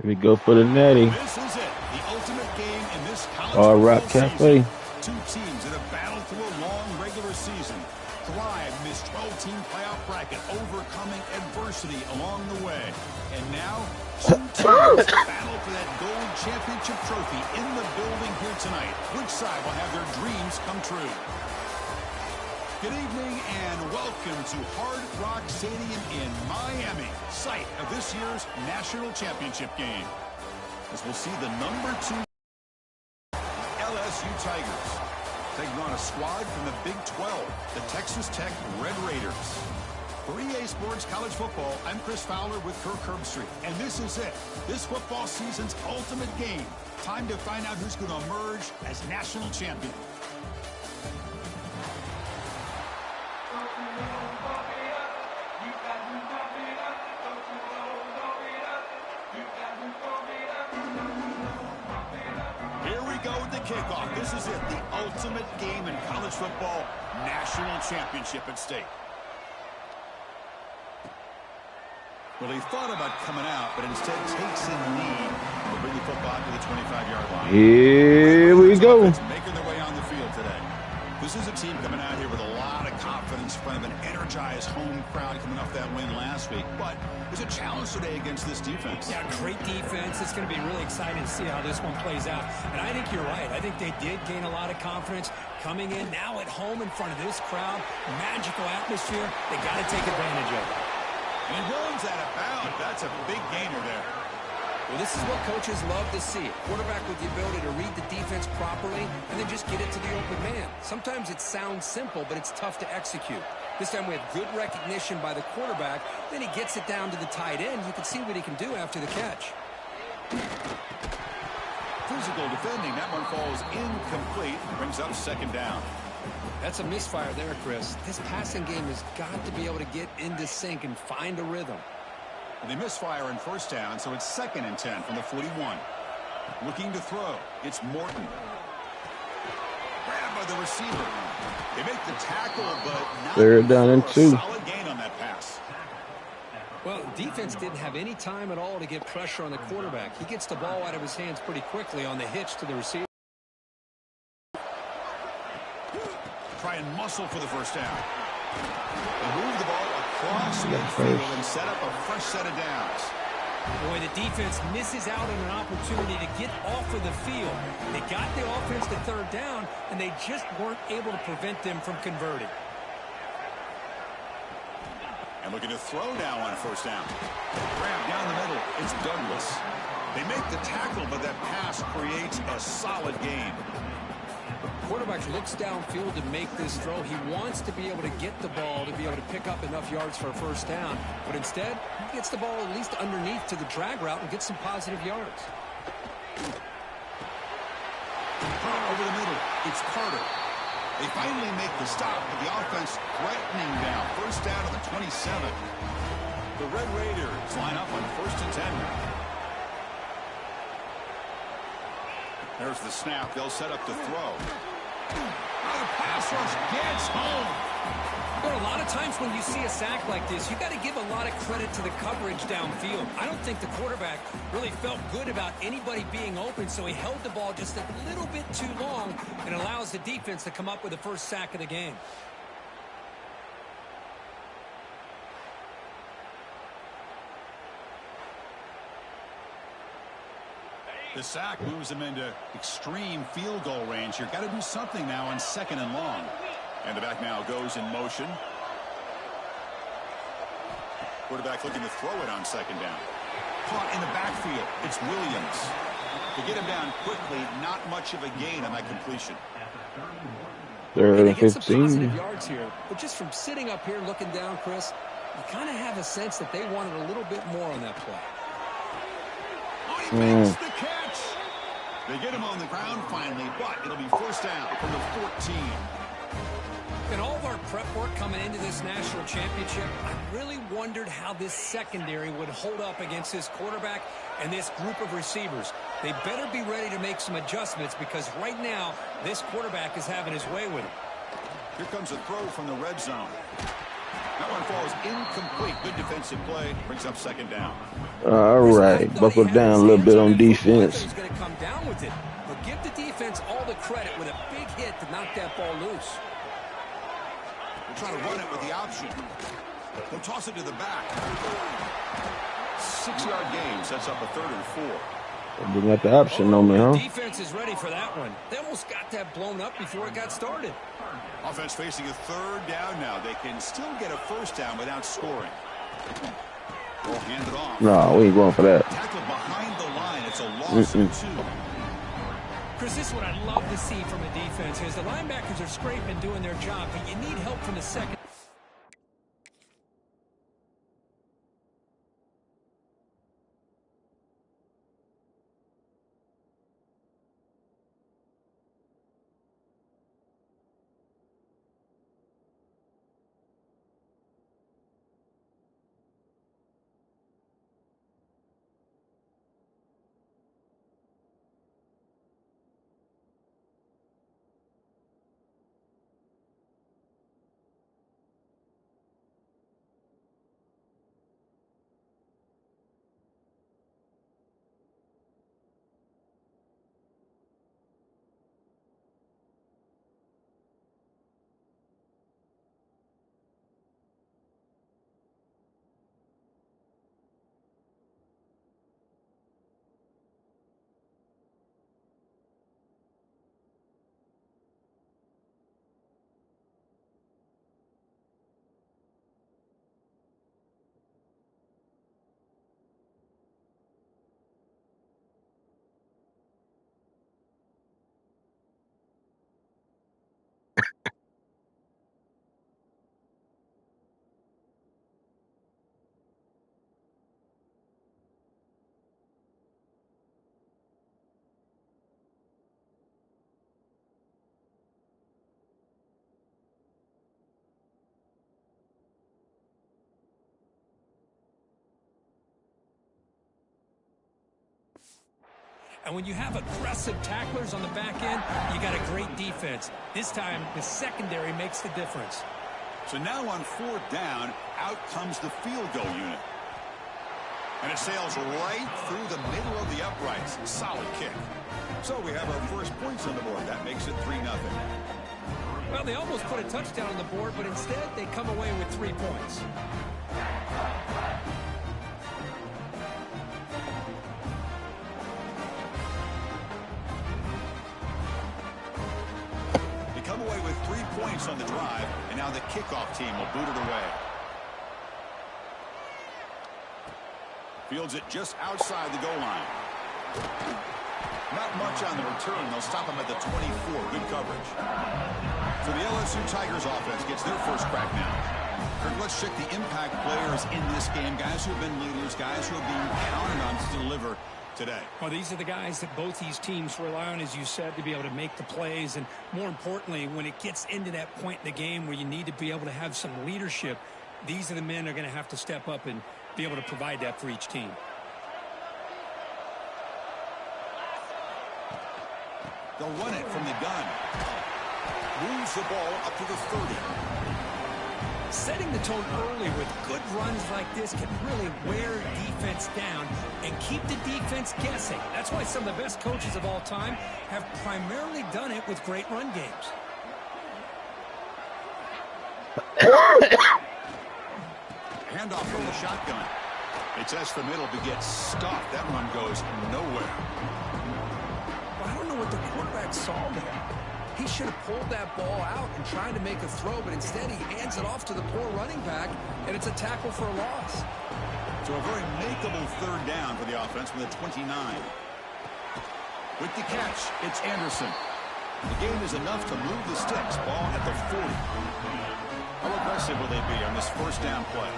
We go for the natty. This is it, the ultimate game in this college All Rock football Cafe. season. Two teams that have battled through a long regular season, thrived in this 12-team playoff bracket, overcoming adversity along the way. And now, two teams battle for that gold championship trophy in the building here tonight. Which side will have their dreams come true? Good evening and welcome to Hard Rock Stadium in Miami, site of this year's national championship game. As we'll see the #2 LSU Tigers taking on a squad from the Big 12, the Texas Tech Red Raiders. For EA Sports College Football, I'm Chris Fowler with Kirk Herbstreit, and this is it. This football season's ultimate game. Time to find out who's going to emerge as national champion. Here we go with the kickoff. This is it, the ultimate game in college football, national championship at stake. Well, he thought about coming out, but instead takes in the lead to bring the football to the 25-yard line. Here we go. Making their way on the field today. This is a team coming out here with a lot of confidence in front of an energized home crowd coming off that win last week. But there's a challenge today against this defense. Yeah, great defense. It's going to be really exciting to see how this one plays out. And I think you're right. I think they did gain a lot of confidence coming in now at home in front of this crowd. Magical atmosphere. They got to take advantage of it. And he runs out of bounds. That's a big gainer there. Well, this is what coaches love to see. Quarterback with the ability to read the defense properly and then just get it to the open man. Sometimes it sounds simple, but it's tough to execute. This time we have good recognition by the quarterback. Then he gets it down to the tight end. You can see what he can do after the catch. Physical defending. That one falls incomplete. Brings up second down. That's a misfire there, Chris. This passing game has got to be able to get into sync and find a rhythm. And they misfire in first down, so it's 2nd and 10 from the 41. Looking to throw. It's Morton. Grabbed by the receiver. They make the tackle, but not 3rd down and 2. Solid gain on that pass. Well, defense didn't have any time at all to get pressure on the quarterback. He gets the ball out of his hands pretty quickly on the hitch to the receiver. Try and muscle for the first down. They move the ball across midfield and set up a fresh set of downs. Boy, the defense misses out on an opportunity to get off of the field. They got the offense to 3rd down, and they just weren't able to prevent them from converting. And looking to throw now on first down. Grab down the middle. It's Douglas. They make the tackle, but that pass creates a solid gain. Quarterback looks downfield to make this throw. He wants to be able to get the ball to be able to pick up enough yards for a first down. But instead, he gets the ball at least underneath to the drag route and gets some positive yards. Over the middle, it's Carter. They finally make the stop, but the offense threatening down. First down to the 27. The Red Raiders line up on 1st and 10 now. There's the snap. They'll set up to throw. The pass rush gets home. But a lot of times when you see a sack like this, you got to give a lot of credit to the coverage downfield. I don't think the quarterback really felt good about anybody being open, so he held the ball just a little bit too long and allows the defense to come up with the first sack of the game. The sack moves them into extreme field goal range here. Got to do something now on 2nd and long. And the back now goes in motion. Quarterback looking to throw it on 2nd down. Caught in the backfield. It's Williams. To get him down quickly, not much of a gain on that completion. 3rd and Get some 15. positive yards here. But just from sitting up here looking down, Chris, you kind of have a sense that they wanted a little bit more on that play. Oh, he makes the catch. They get him on the ground finally, but it'll be first down from the 14. In all of our prep work coming into this national championship, I really wondered how this secondary would hold up against this quarterback and this group of receivers. They better be ready to make some adjustments because right now, this quarterback is having his way with him. Here comes a throw from the red zone. That one falls incomplete. Good defensive play. Brings up second down. All right. Buckle down a little bit on defense. He's going to come down with it. But give the defense all the credit with a big hit to knock that ball loose. We're trying to run it with the option. They'll toss it to the back. 6-yard gain sets up a 3rd and 4. Didn't have the option on me, huh? The defense is ready for that one. They almost got that blown up before it got started. Offense facing a 3rd down now. They can still get a 1st down without scoring. We'll hand it off. No, we ain't going for that. Tackled behind the line. It's a loss of 2. Chris, this is what I'd love to see from a defense is the linebackers are scraping, doing their job, but you need help from the second. And when you have aggressive tacklers on the back end, you got a great defense. This time, the secondary makes the difference. So now on 4th down, out comes the field goal unit. And it sails right through the middle of the uprights. Solid kick. So we have our first points on the board. That makes it 3-0. Well, they almost put a touchdown on the board, but instead they come away with 3 points. They come away with 3 points on the drive, and now the kickoff team will boot it away. Fields it just outside the goal line. Not much on the return. They'll stop him at the 24. Good coverage. So the LSU Tigers offense gets their first crack now. Kirk, let's check the impact players in this game. Guys who have been leaders, guys who have been counted on to deliver today. Well, these are the guys that both these teams rely on, as you said, to be able to make the plays. And more importantly, when it gets into that point in the game where you need to be able to have some leadership, these are the men that are going to have to step up and be able to provide that for each team. They'll run it from the gun. Moves the ball up to the 30. Setting the tone early with good runs like this can really wear defense down and keep the defense guessing. That's why some of the best coaches of all time have primarily done it with great run games. Handoff from the shotgun. They test the middle but gets stuffed. That run goes nowhere. I don't know what the quarterback saw there. He should have pulled that ball out and tried to make a throw, but instead he hands it off to the poor running back, and it's a tackle for a loss. So a very makeable 3rd down for the offense with a 29. With the catch, it's Anderson. The game is enough to move the sticks. Ball at the 40. How aggressive will they be on this 1st down play?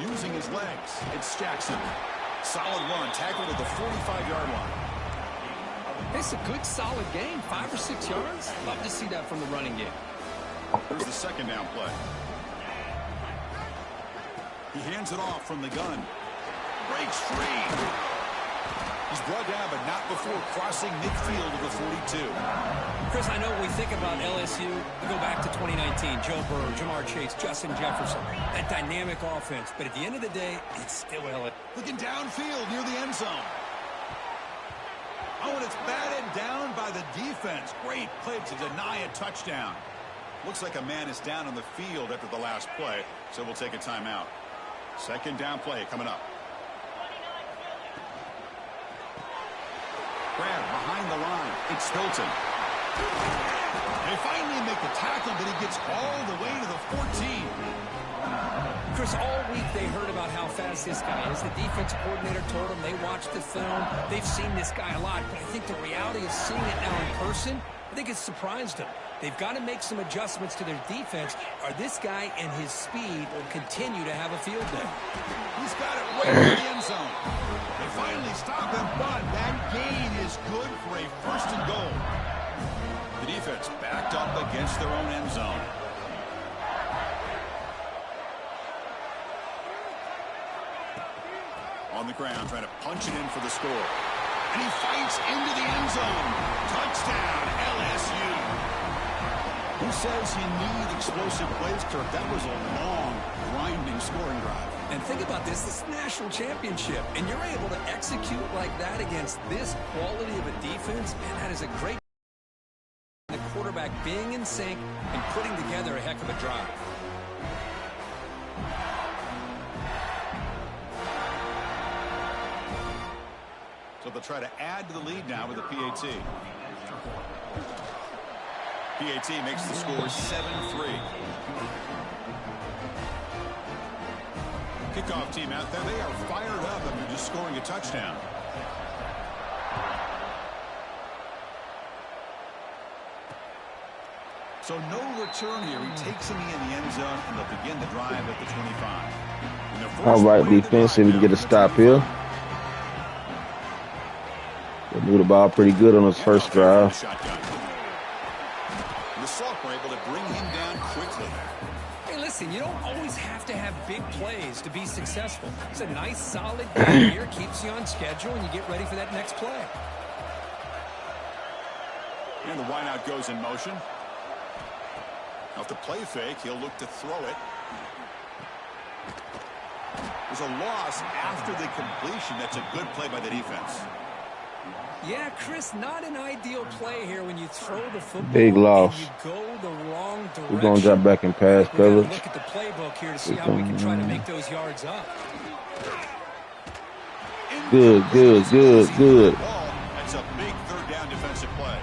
Using his legs, it's Jackson. Solid run, tackled at the 45-yard line. It's a good, solid game, 5 or 6 yards. Love to see that from the running game. Here's the 2nd down play. He hands it off from the gun. Breaks free. He's brought down, but not before crossing midfield of the 42. Chris, I know when we think about LSU, we go back to 2019, Joe Burrow, Jamar Chase, Justin Jefferson, that dynamic offense. But at the end of the day, it's still LSU. Looking downfield near the end zone. Oh, and it's batted down by the defense. Great play to deny a touchdown. Looks like a man is down on the field after the last play, so we'll take a timeout. Second down play coming up. Grab behind the line. It's Hilton. They finally make the tackle, but he gets all the way to the 14. Chris, all week they heard about how fast this guy is. The defense coordinator told them they watched the film. They've seen this guy a lot, but I think the reality of seeing it now in person, I think it's surprised them. They've got to make some adjustments to their defense, or this guy and his speed will continue to have a field day. He's got it right in the end zone. They finally stop him, but that gain is good for a first and goal. The defense backed up against their own end zone. On the ground, trying to punch it in for the score. And he fights into the end zone. Touchdown, LSU. Who says you need explosive plays, Kirk? That was a long, grinding scoring drive. And think about this is a national championship, and you're able to execute like that against this quality of a defense, man, that is a great the quarterback being in sync and putting together a heck of a drive. So they'll try to add to the lead now with the PAT. PAT makes the score 7-3. Kickoff team out there. They are fired up after just scoring a touchdown. So no return here. He takes him in the end zone, and they'll begin the drive at the 25. All right, defense, see if we can get a stop here. They moved the ball pretty good on his first drive. The Salk were able to bring him down quickly. Hey, listen, you don't always have to have big plays to be successful. It's a nice, solid game here, keeps you on schedule, and you get ready for that next play. And the wideout goes in motion. Off the play fake, he'll look to throw it. There's a loss after the completion. That's a good play by the defense. Yeah, Chris, not an ideal play here when you throw the football. Big loss. And you go the wrong direction. We're going to drop back in pass We're coverage. look at the playbook here to see how we can try to make those yards up. Good. That's a big third down defensive play.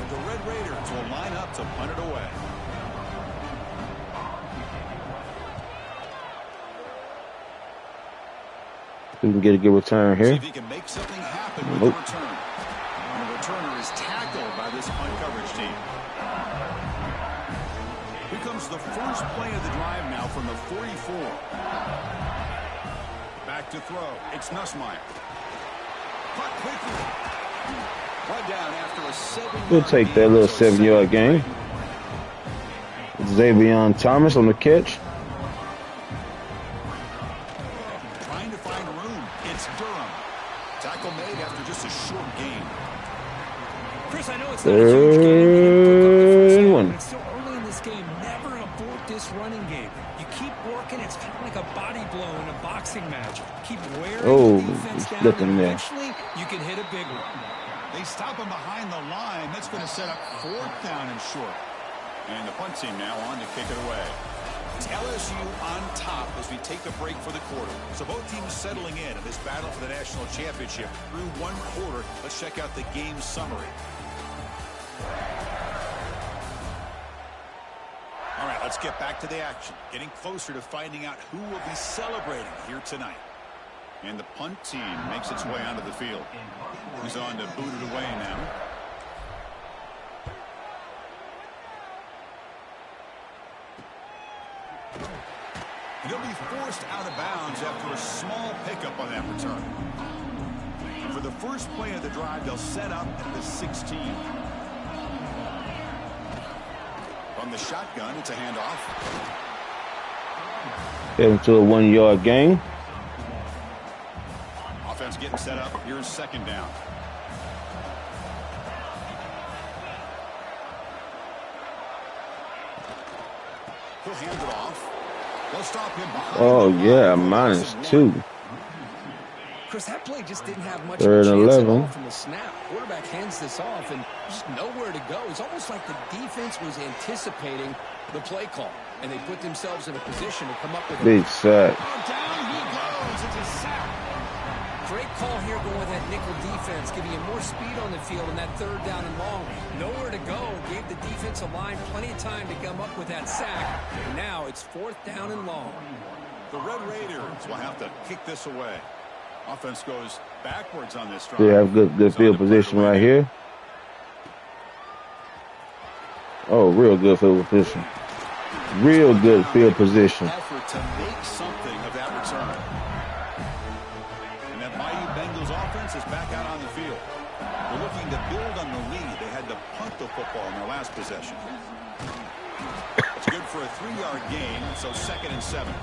And the Red Raiders will line up to punt it away. We can get a good return See here. if he can make something happen with the return. And the returner is tackled by this punt coverage team. Here comes the first play of the drive now from the 44. Back to throw. It's Nussmeier. Caught quickly. Right down after a 7-yard We'll take that little 7-yard gain. Xavier Thomas on the catch. Trying to find room. It's Durham. Tackle made after just a short gain. Chris, I know it's not a huge game. One. It's still early in this game. Never abort this running game. You keep working. It's kind of like a body blow in a boxing match. Keep wearing the defense down, and eventually you can hit a big one. They stop him behind the line. That's going to set up fourth down and short. And the punt team now on to kick it away. It's LSU on top as we take a break for the quarter. So both teams settling in this battle for the national championship through one quarter. Let's check out the game summary. All right, let's get back to the action. Getting closer to finding out who will be celebrating here tonight. And the punt team makes its way onto the field. He's on to boot it away now. And he'll be forced out of bounds after a small pickup on that return. For the first play of the drive, they'll set up at the 16. From the shotgun, it's a handoff. Heading to a 1-yard gain. Defense getting set up. Here's second down. He'll hand it off. They'll stop him behind. Oh, yeah, -2. Chris, that play just didn't have much of a Third and chance at 11. all from the snap. Quarterback hands this off, and just nowhere to go. It's almost like the defense was anticipating the play call, and they put themselves in a position to come up with a Big sack. Down he goes. It's a sack. great call here going with that nickel defense, giving you more speed on the field in that third down and long. Nowhere to go. Gave the defensive line plenty of time to come up with that sack. And now it's 4th down and long. The Red Raiders will have to kick this away. Offense goes backwards on this drive. They have good field position right here. Oh, real good field position. Real good field position. Effort to make something of that return. And that mighty Bengals offense is back out on the field. They're looking to build on the lead. They had to punt the football in their last possession. It's good for a 3-yard gain, so 2nd and 7.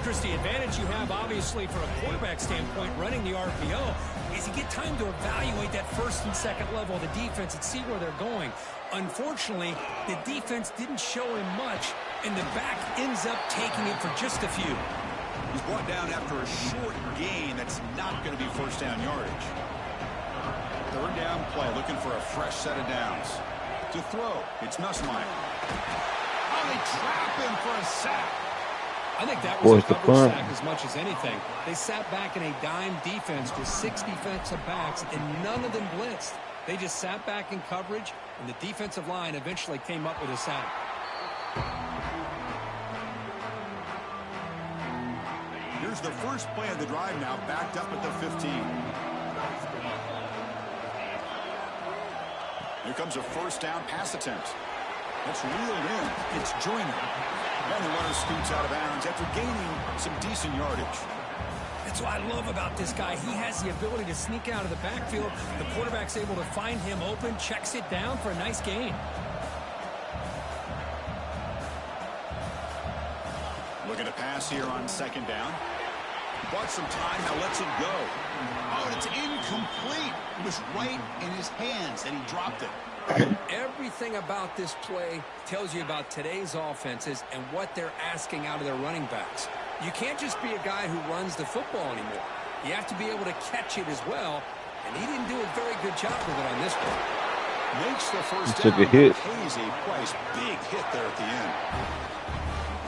Chris, the advantage you have, obviously, from a quarterback standpoint, running the RPO, is you get time to evaluate that first and second level of the defense and see where they're going. Unfortunately, the defense didn't show him much, and the back ends up taking it for just a few. He's brought down after a short gain that's not going to be first down yardage. 3rd down play, looking for a fresh set of downs. To throw, it's Nussmeier. Oh, they trap him for a sack. I think that was a coverage punt. sack as much as anything. They sat back in a dime defense with 6 defensive backs, and none of them blitzed. They just sat back in coverage, and the defensive line eventually came up with a sack. Here's the first play of the drive now, backed up at the 15. Here comes a first down pass attempt. That's reeled in. It's Joyner. And the runner scoots out of bounds after gaining some decent yardage. That's what I love about this guy. He has the ability to sneak out of the backfield. The quarterback's able to find him open, checks it down for a nice gain. Looking to pass here on 2nd down. Bought some time, now lets it go. Oh, it's incomplete. It was right in his hands, and he dropped it. Everything about this play tells you about today's offenses and what they're asking out of their running backs. You can't just be a guy who runs the football anymore. You have to be able to catch it as well, and he didn't do a very good job with it on this play. Makes the first Took down. a hit. Pays a price. Big hit there at the end.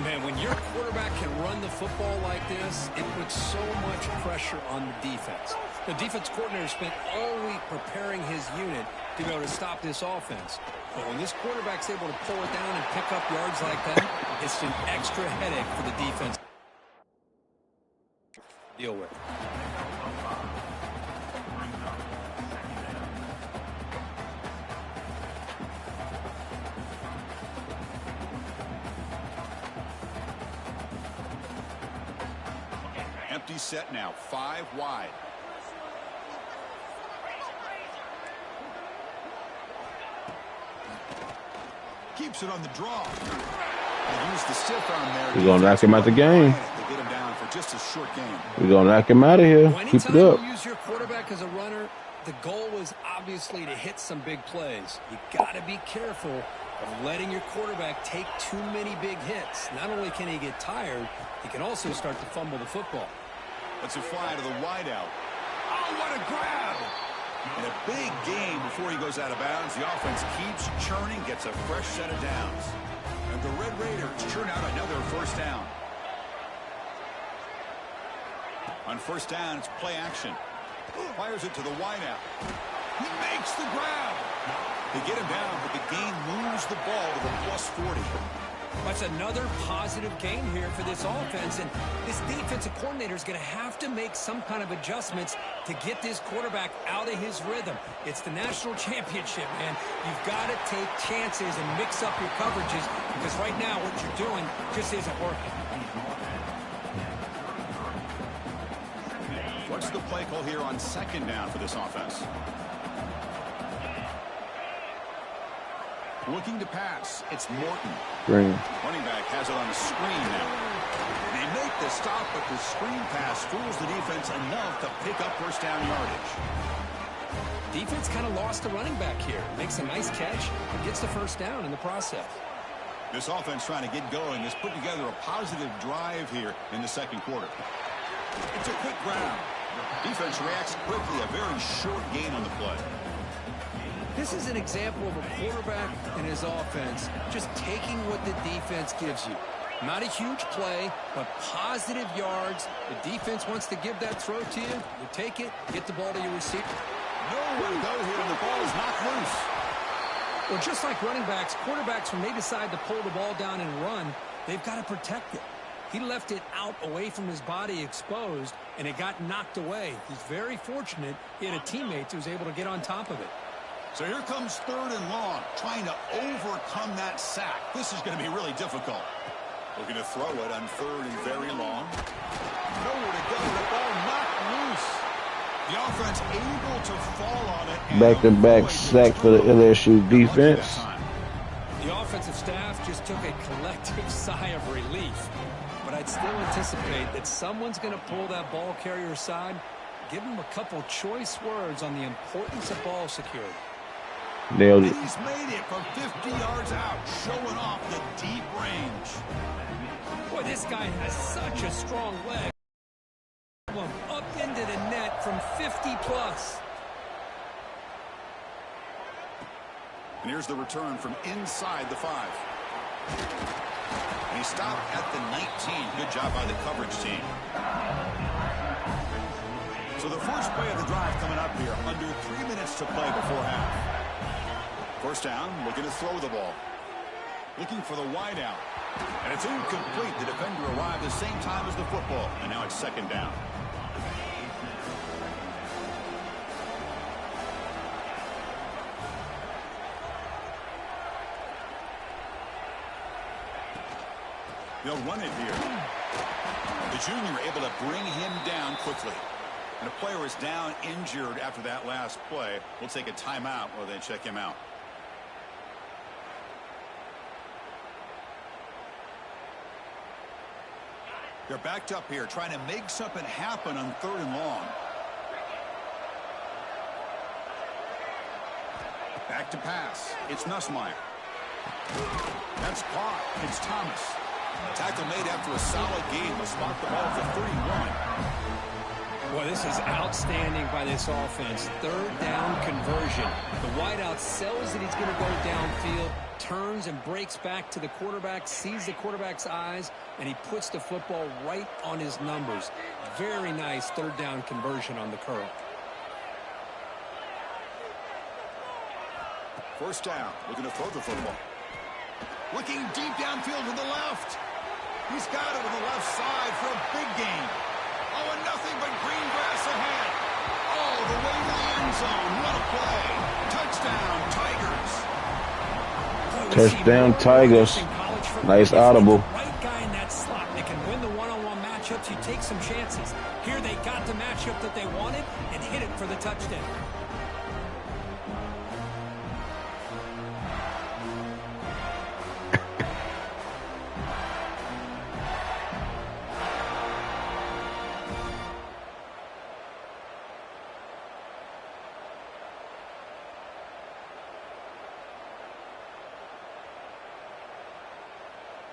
Man, when your quarterback can run the football like this, It puts so much pressure on the defense. the defense coordinator spent all week preparing his unit to be able to stop this offense. But when this quarterback's able to pull it down and pick up yards like that, it's an extra headache for the defense to deal with. Empty set now, 5 wide. Keeps it on the draw. They use the stiff arm there. We're going to knock him out the game. They get him down for just a short game. We're going to knock him out of here. Well, Keep it anytime up. you use your quarterback as a runner, the goal is obviously to hit some big plays. You got to be careful of letting your quarterback take too many big hits. Not only can he get tired, he can also start to fumble the football. Let's a fly to the wideout. Oh, what a grab! And a big game before he goes out of bounds. The offense keeps churning, gets a fresh set of downs. And the Red Raiders churn out another first down. On first down, it's play action. Fires it to the wideout. He makes the grab. They get him down, but the game moves the ball to the +40. That's another positive game here for this offense, and this defensive coordinator is going to have to make some kind of adjustments to get this quarterback out of his rhythm. It's the national championship, man. You've got to take chances and mix up your coverages, because right now what you're doing just isn't working. What's the play call here on 2nd down for this offense? Looking to pass. It's Morton. Green. Running back has it on the screen now. They make the stop, but the screen pass fools the defense enough to pick up first down yardage. Defense kind of lost the running back here. Makes a nice catch and gets the first down in the process. This offense trying to get going has put together a positive drive here in the second quarter. It's a quick grab. Defense reacts quickly. A very short gain on the play. This is an example of a quarterback and his offense just taking what the defense gives you. Not a huge play, but positive yards. The defense wants to give that throw to you. You take it, get the ball to your receiver. Nowhere to go here, and the ball is knocked loose. Well, just like running backs, quarterbacks, when they decide to pull the ball down and run, they've got to protect it. He left it out away from his body exposed, and it got knocked away. He's very fortunate he had a teammate who was able to get on top of it. So here comes 3rd and long, trying to overcome that sack. This is going to be really difficult. Looking to throw it on 3rd and very long. Nowhere to go. The ball knocked loose. The offense able to fall on it. Back-to-back sack for the LSU defense. The offensive staff just took a collective sigh of relief. But I'd still anticipate that someone's going to pull that ball carrier aside, give him a couple choice words on the importance of ball security. Nailed it. He's made it from 50 yards out, showing off the deep range. Boy, this guy has such a strong leg. Up into the net from 50 plus. And here's the return from inside the 5. And he stopped at the 19. Good job by the coverage team. So the first play of the drive coming up here. Under 3 minutes to play before half. First down, looking to throw the ball. Looking for the wide out. And it's incomplete. The defender arrived the same time as the football. And now it's 2nd down. They'll run it here. The junior able to bring him down quickly. And a player is down injured after that last play. We'll take a timeout while they check him out. They're backed up here, trying to make something happen on 3rd and long. Back to pass. It's Nussmeier. That's caught. It's Thomas. Tackle made after a solid game. Will spot the ball for 31. Boy, this is outstanding by this offense. 3rd down conversion. The wideout sells that he's going to go downfield, turns and breaks back to the quarterback, sees the quarterback's eyes, and he puts the football right on his numbers. Very nice 3rd down conversion on the curl. First down. Looking to throw the football. Looking deep downfield to the left. He's got it on the left side for a big gain. Oh, and nothing but green grass ahead. All the way to the end zone. What a play. Touchdown, Tigers. Touchdown, Tigers. Nice audible. Right guy in that slot. They can win the one-on-one matchups. You take some chances. Here they got the matchup that they wanted and hit it for the touchdown.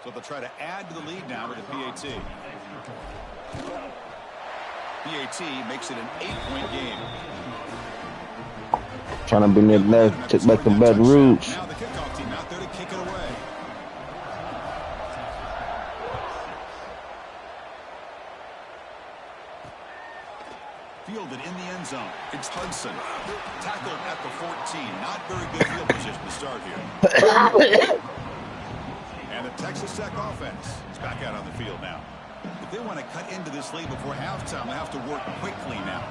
So they'll try to add to the lead now with a PAT. PAT makes it an 8-point game. Trying to bring that back to Baton Rouge. Now the kickoff team out there to kick it away. Fielded in the end zone. It's Hudson. Tackled at the 14. Not very good field position to start here. And the Texas Tech offense is back out on the field now. If they want to cut into this lead before halftime, they have to work quickly now.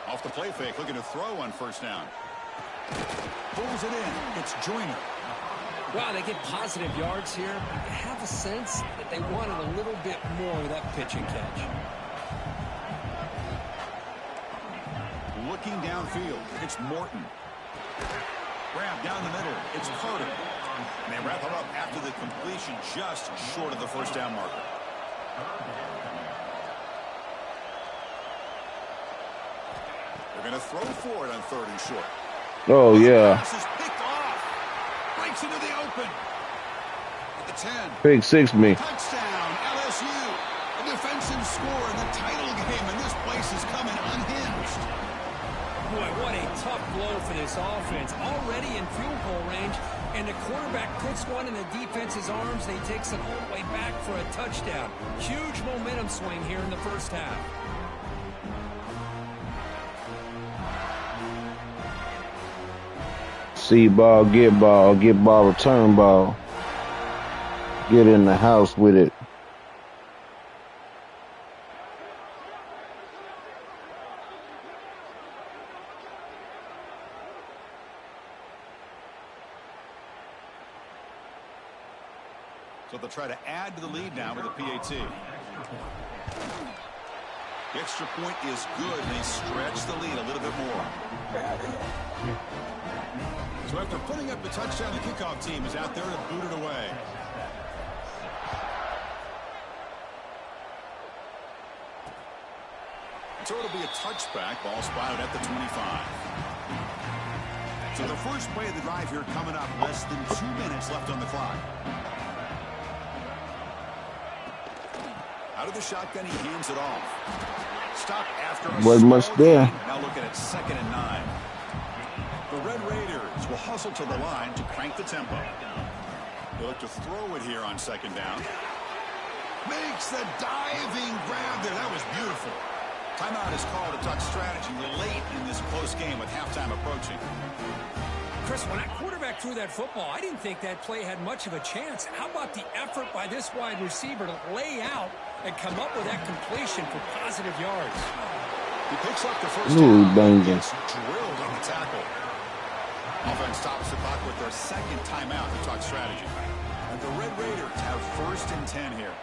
Off the play fake, looking to throw on first down. Pulls it in. It's Joyner. Wow, they get positive yards here. I have a sense that they wanted a little bit more with that pitch and catch. Looking downfield, it's Morton. Grab down the middle, it's Carter. And they wrap it up after the completion just short of the first down marker. They're going to throw for it on 3rd and short. Oh, yeah. Pass is picked off. Breaks into the open. At the 10. Big 6 me. Touchdown, LSU. A defensive score in the title game, and this place is coming unhinged. Boy, what a tough blow for this offense. Already in field goal range, and the quarterback puts one in the defense's arms, and he takes it all the way back for a touchdown. Huge momentum swing here in the first half. See ball, get ball, return ball. Get in the house with it. So they'll try to add to the lead now with a PAT. The extra point is good, and they stretch the lead a little bit more. So after putting up a touchdown, the kickoff team is out there to boot it away. So it'll be a touchback. Ball spotted at the 25. So the first play of the drive here coming up. Less than 2 minutes left on the clock. Out of the shotgun, he hands it off. Stop after a Wasn't much there. Now looking at 2nd and 9. The Red Raiders will hustle to the line to crank the tempo. They look to throw it here on 2nd down. Makes the diving grab there. That was beautiful. Timeout is called to talk strategy late in this close game with halftime approaching. Chris, when that quarterback threw that football, I didn't think that play had much of a chance. How about the effort by this wide receiver to lay out and come up with that completion for positive yards? He picks up the first down. Banging. Gets drilled on the tackle. Offense stops the clock with their 2nd timeout to talk strategy. And the Red Raiders have 1st and 10 here.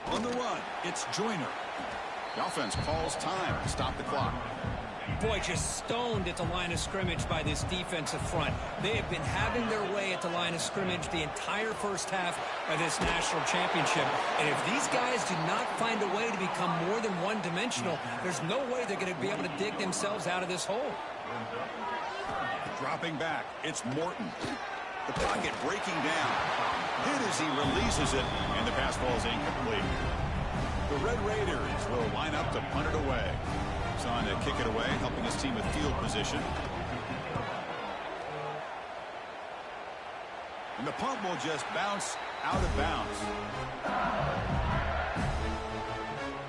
On the run, it's Joyner. The offense calls time to stop the clock. Boy, just stoned at the line of scrimmage by this defensive front. They have been having their way at the line of scrimmage the entire first half of this national championship. And if these guys do not find a way to become more than one-dimensional, there's no way they're going to be able to dig themselves out of this hole. Dropping back, it's Morton. The pocket breaking down. Hit as he releases it, and the pass ball is incomplete. The Red Raiders will line up to punt it away. He's on to kick it away, helping his team with field position. And the punt will just bounce out of bounds.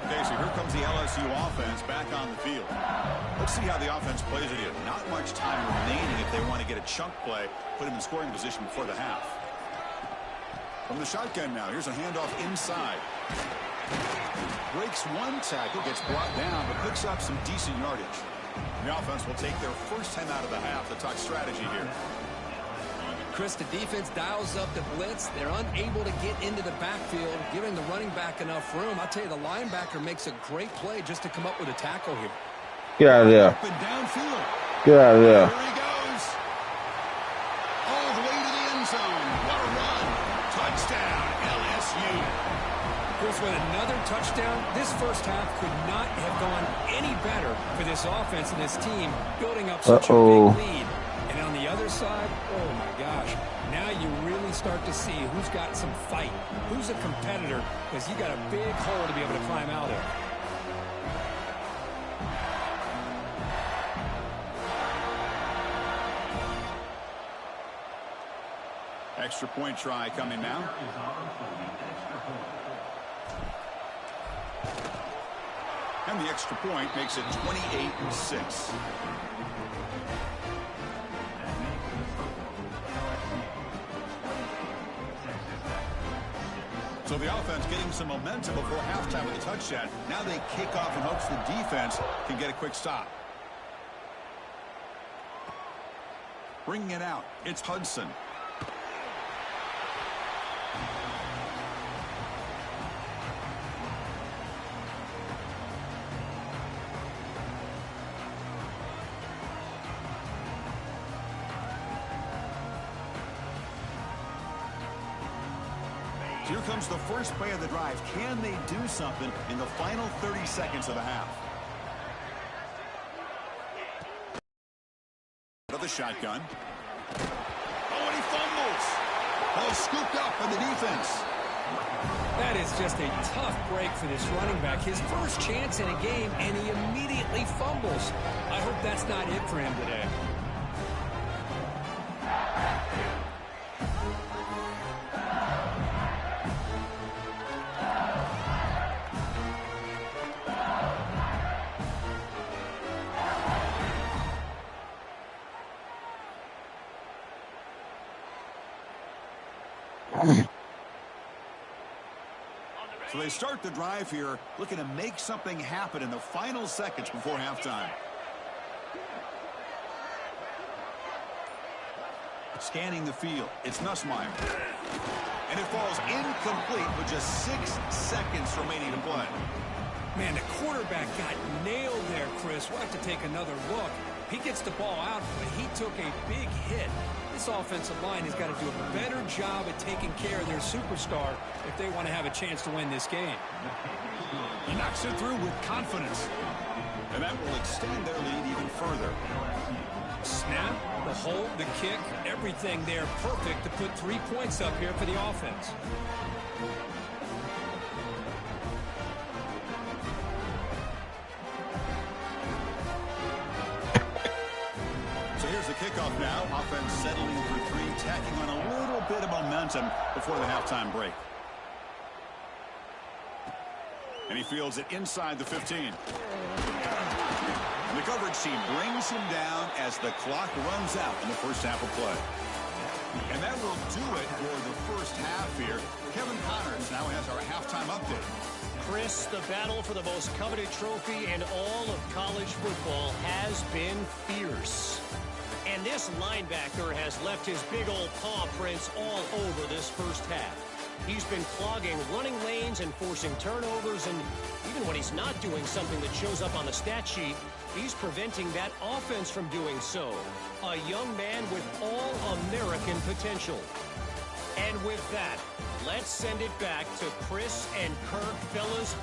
Okay, so here comes the LSU offense back on the field. Let's see how the offense plays it here. Not much time remaining if they want to get a chunk play, put him in scoring position before the half. From the shotgun now, here's a handoff inside. Breaks one tackle, gets brought down, but picks up some decent yardage. The offense will take their first time out of the half to talk strategy here. Chris, the defense dials up the blitz. They're unable to get into the backfield, giving the running back enough room. I'll tell you, the linebacker makes a great play just to come up with a tackle here. Get out of there. Up and downfield. Get out of there. Here he goes. All the way to the end zone. What a run. Touchdown, LSU. Chris, with another touchdown, this first half could not have gone any better for this offense and this team, building up such a big lead. And on the other side, oh my gosh, now you really start to see who's got some fight, who's a competitor, because you got a big hole to be able to climb out of. Extra point try coming now. And the extra point makes it 28-6. So the offense getting some momentum before halftime with a touchdown. Now they kick off in hopes the defense can get a quick stop. Bringing it out, it's Hudson. Here comes the first play of the drive. Can they do something in the final 30 seconds of the half? Out of the shotgun. Oh, and he fumbles. Ball scooped up by the defense. That is just a tough break for this running back. His first chance in a game, and he immediately fumbles. I hope that's not it for him today. So they start the drive here, looking to make something happen in the final seconds before halftime. Scanning the field, it's Nussmeier. And it falls incomplete with just 6 seconds remaining to play. Man, the quarterback got nailed there, Chris. We'll have to take another look. He gets the ball out, but he took a big hit. This offensive line has got to do a better job at taking care of their superstar if they want to have a chance to win this game. He knocks it through with confidence. And that will extend their lead even further. Snap, the hold, the kick, everything there perfect to put 3 points up here for the offense. So here's the kickoff now. Offense settling for 3, tacking on a little bit of momentum before the halftime break. And he fields it inside the 15. And the coverage team brings him down as the clock runs out in the first half of play. And that will do it for the first half here. Kevin Connors now has our halftime update. Chris, the battle for the most coveted trophy in all of college football has been fierce. And this linebacker has left his big old paw prints all over this first half. He's been clogging running lanes and forcing turnovers, and even when he's not doing something that shows up on the stat sheet, he's preventing that offense from doing so. A young man with all-American potential. And with that, let's send it back to Chris and Kirk. Fellas,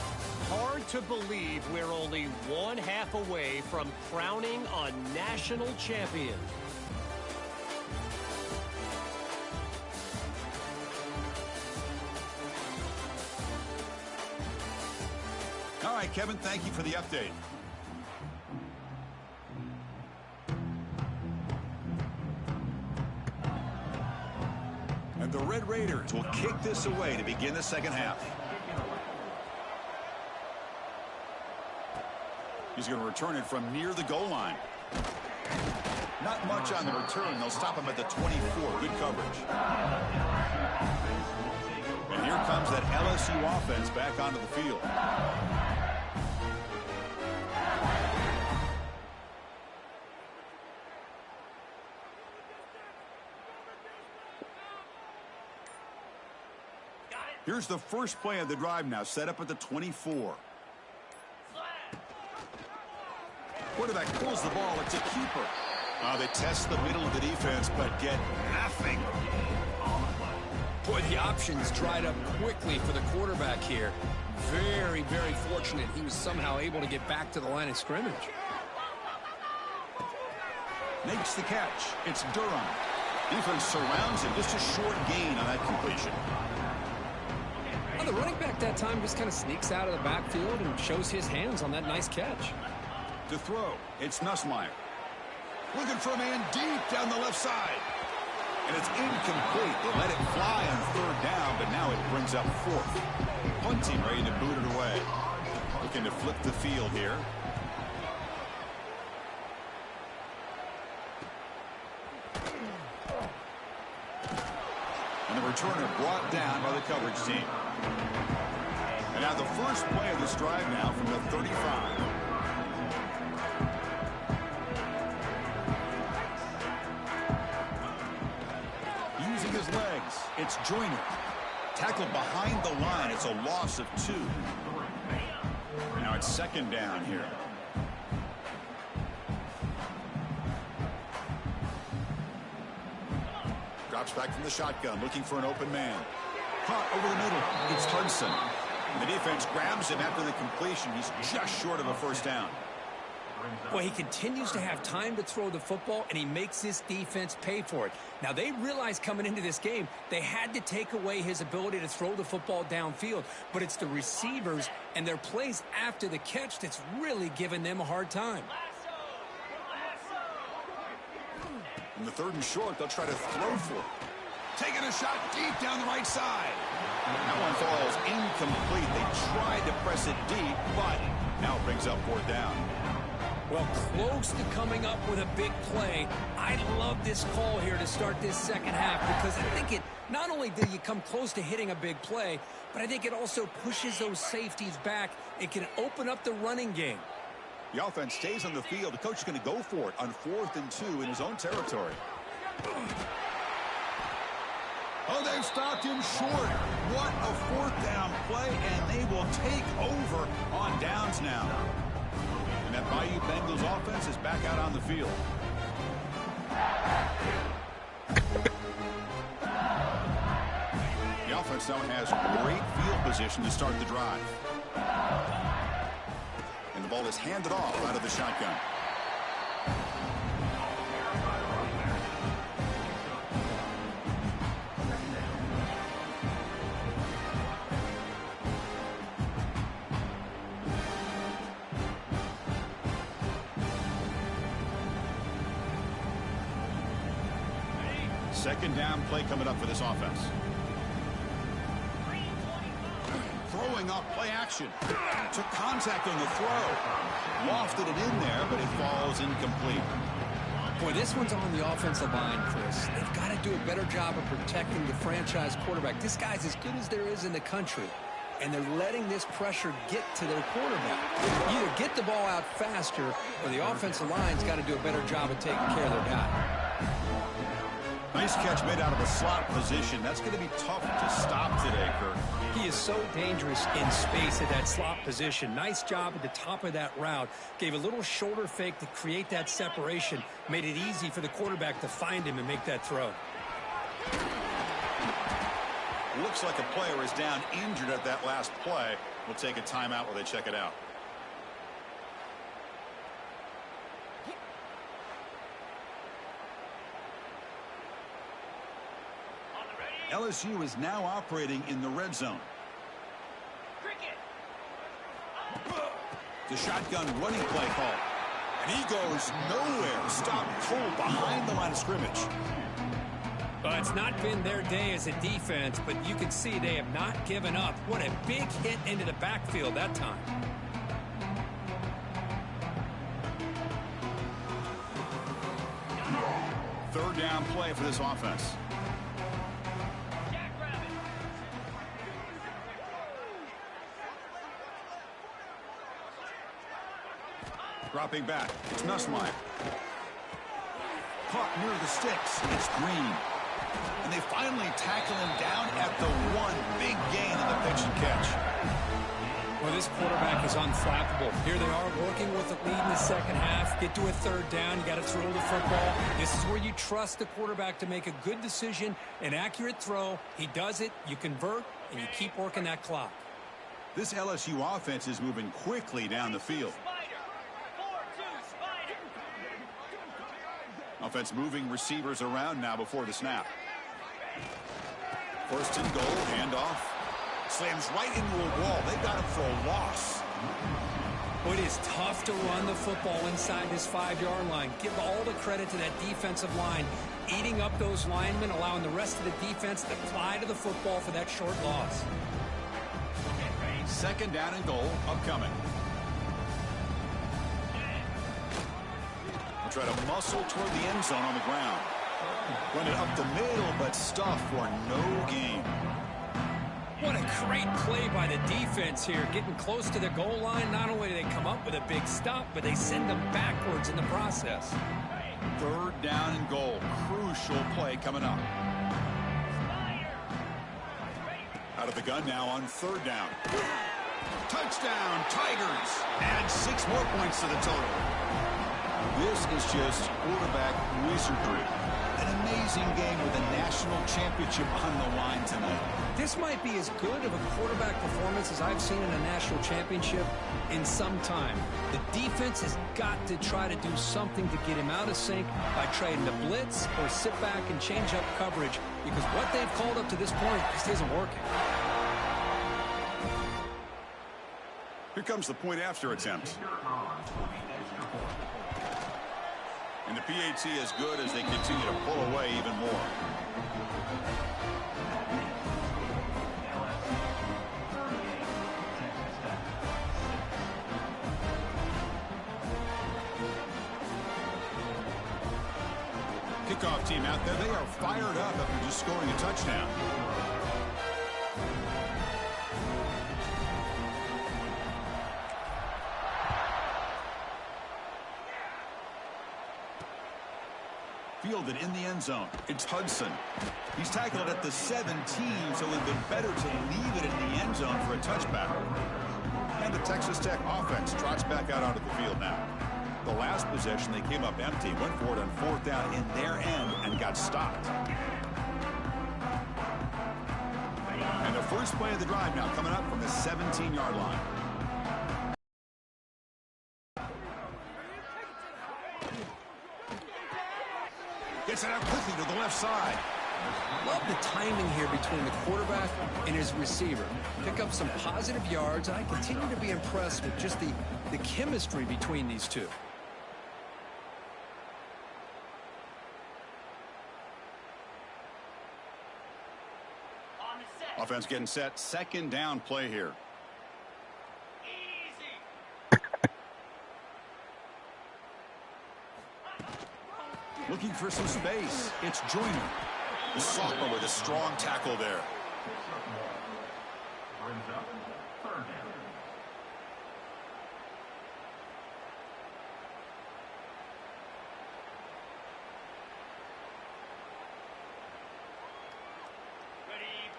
hard to believe we're only one half away from crowning a national champion. All right, Kevin, thank you for the update. And the Red Raiders will kick this away to begin the second half. He's going to return it from near the goal line. Not much on the return. They'll stop him at the 24. Good coverage. And here comes that LSU offense back onto the field. Here's the first play of the drive now, set up at the 24. Quarterback pulls the ball. It's a keeper. They test the middle of the defense, but get nothing. Boy, the options dried up quickly for the quarterback here. Very, very fortunate he was somehow able to get back to the line of scrimmage. Makes the catch. It's Durham. Defense surrounds him. Just a short gain on that completion. Well, the running back that time just kind of sneaks out of the backfield and shows his hands on that nice catch. To throw, it's Nussmeier. Looking for a man deep down the left side. And it's incomplete. They let it fly on third down, but now it brings up fourth. Punting, ready to boot it away. Looking to flip the field here. And the returner brought down by the coverage team. And now the first play of this drive now from the 35. Using his legs, it's Joyner. Tackled behind the line. It's a loss of 2. Now it's second down here. Drops back from the shotgun, looking for an open man. Caught over the middle. It's Hudson. The defense grabs him after the completion. He's just short of a first down. Well, he continues to have time to throw the football, and he makes this defense pay for it. Now, they realized coming into this game they had to take away his ability to throw the football downfield, but it's the receivers and their plays after the catch that's really giving them a hard time. In the 3rd and short, they'll try to throw for it. Taking a shot deep down the right side. That one falls incomplete. They tried to press it deep, but now it brings up 4th down. Well, close to coming up with a big play. I love this call here to start this second half because I think it not only do you come close to hitting a big play, but I think it also pushes those safeties back. It can open up the running game. The offense stays on the field. The coach is going to go for it on 4th and 2 in his own territory. Oh, they've stopped him short. What a 4th down play, and they will take over on downs now. And that Bayou Bengals offense is back out on the field. The offense now has great field position to start the drive. And the ball is handed off out of the shotgun. Second down play coming up for this offense. Throwing up play action. Took contact on the throw. Lofted it in there, but it falls incomplete. Boy, this one's on the offensive line, Chris. They've got to do a better job of protecting the franchise quarterback. This guy's as good as there is in the country, and they're letting this pressure get to their quarterback. Either get the ball out faster, or the offensive line's got to do a better job of taking care of their guy. Nice catch made out of a slot position. That's going to be tough to stop today, Kirk. He is so dangerous in space at that slot position. Nice job at the top of that route. Gave a little shoulder fake to create that separation. Made it easy for the quarterback to find him and make that throw. Looks like a player is down injured at that last play. We'll take a timeout while they check it out. LSU is now operating in the red zone. The shotgun running play call. And he goes nowhere. Stop cold behind the line of scrimmage. Well, it's not been their day as a defense, but you can see they have not given up. What a big hit into the backfield that time. Third down play for this offense. Dropping back, it's Nussmeier. Caught near the sticks, it's Green. And they finally tackle him down at the one. Big gain in the pitch and catch. Well, this quarterback is unflappable. Here they are working with the lead in the second half. Get to a third down, you got to throw the football. This is where you trust the quarterback to make a good decision, an accurate throw. He does it, you convert, and you keep working that clock. This LSU offense is moving quickly down the field. Offense moving receivers around now before the snap. First and goal, handoff. Slams right into a wall. They got him for a loss. Well, it is tough to run the football inside this 5-yard line. Give all the credit to that defensive line, eating up those linemen, allowing the rest of the defense to fly to the football for that short loss. Second down and goal, upcoming. Try to muscle toward the end zone on the ground. Run it up the middle, but stuffed for no gain. What a great play by the defense here. Getting close to the goal line, not only do they come up with a big stop, but they send them backwards in the process. Third down and goal. Crucial play coming up. Out of the gun now on third down. Touchdown, Tigers. Add 6 more points to the total. This is just quarterback wizardry. An amazing amazing game with a national championship on the line tonight. This might be as good of a quarterback performance as I've seen in a national championship in some time. The defense has got to try to do something to get him out of sync by trying to blitz or sit back and change up coverage, because what they've called up to this point just isn't working. Here comes the point after attempt. And the PAT is good as they continue to pull away even more. Kickoff team out there. They are fired up after just scoring a touchdown. Fielded in the end zone. It's Hudson. He's tackled at the 17, so it would have been better to leave it in the end zone for a touchback. And the Texas Tech offense trots back out onto the field now. The last possession, they came up empty, went for it on 4th down in their end and got stopped. And the first play of the drive now coming up from the 17-yard line. Gets it out quickly to the left side. Love the timing here between the quarterback and his receiver. Pick up some positive yards, and I continue to be impressed with just the chemistry between these two. Offense getting set. 2nd down play here. Looking for some space. It's Joyner. The sophomore with a strong tackle there.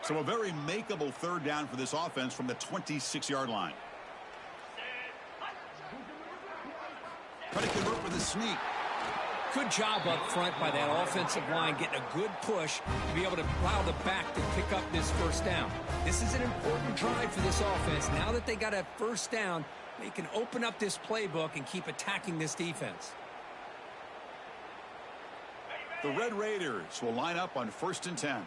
So a very makeable 3rd down for this offense from the 26-yard line. Trying to convert with a sneak. Good job up front by that offensive line, getting a good push to be able to allow the back to pick up this 1st down. This is an important drive for this offense. Now that they got a 1st down, they can open up this playbook and keep attacking this defense. The Red Raiders will line up on 1st and 10.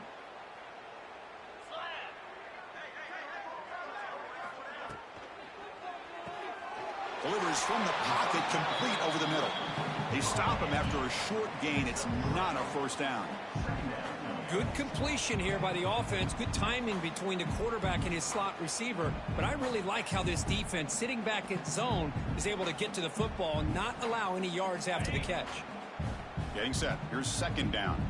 Delivers from the pocket, complete over the middle. They stop him after a short gain. It's not a 1st down. Good completion here by the offense. Good timing between the quarterback and his slot receiver. But I really like how this defense, sitting back in zone, is able to get to the football and not allow any yards after the catch. Getting set. Here's 2nd down.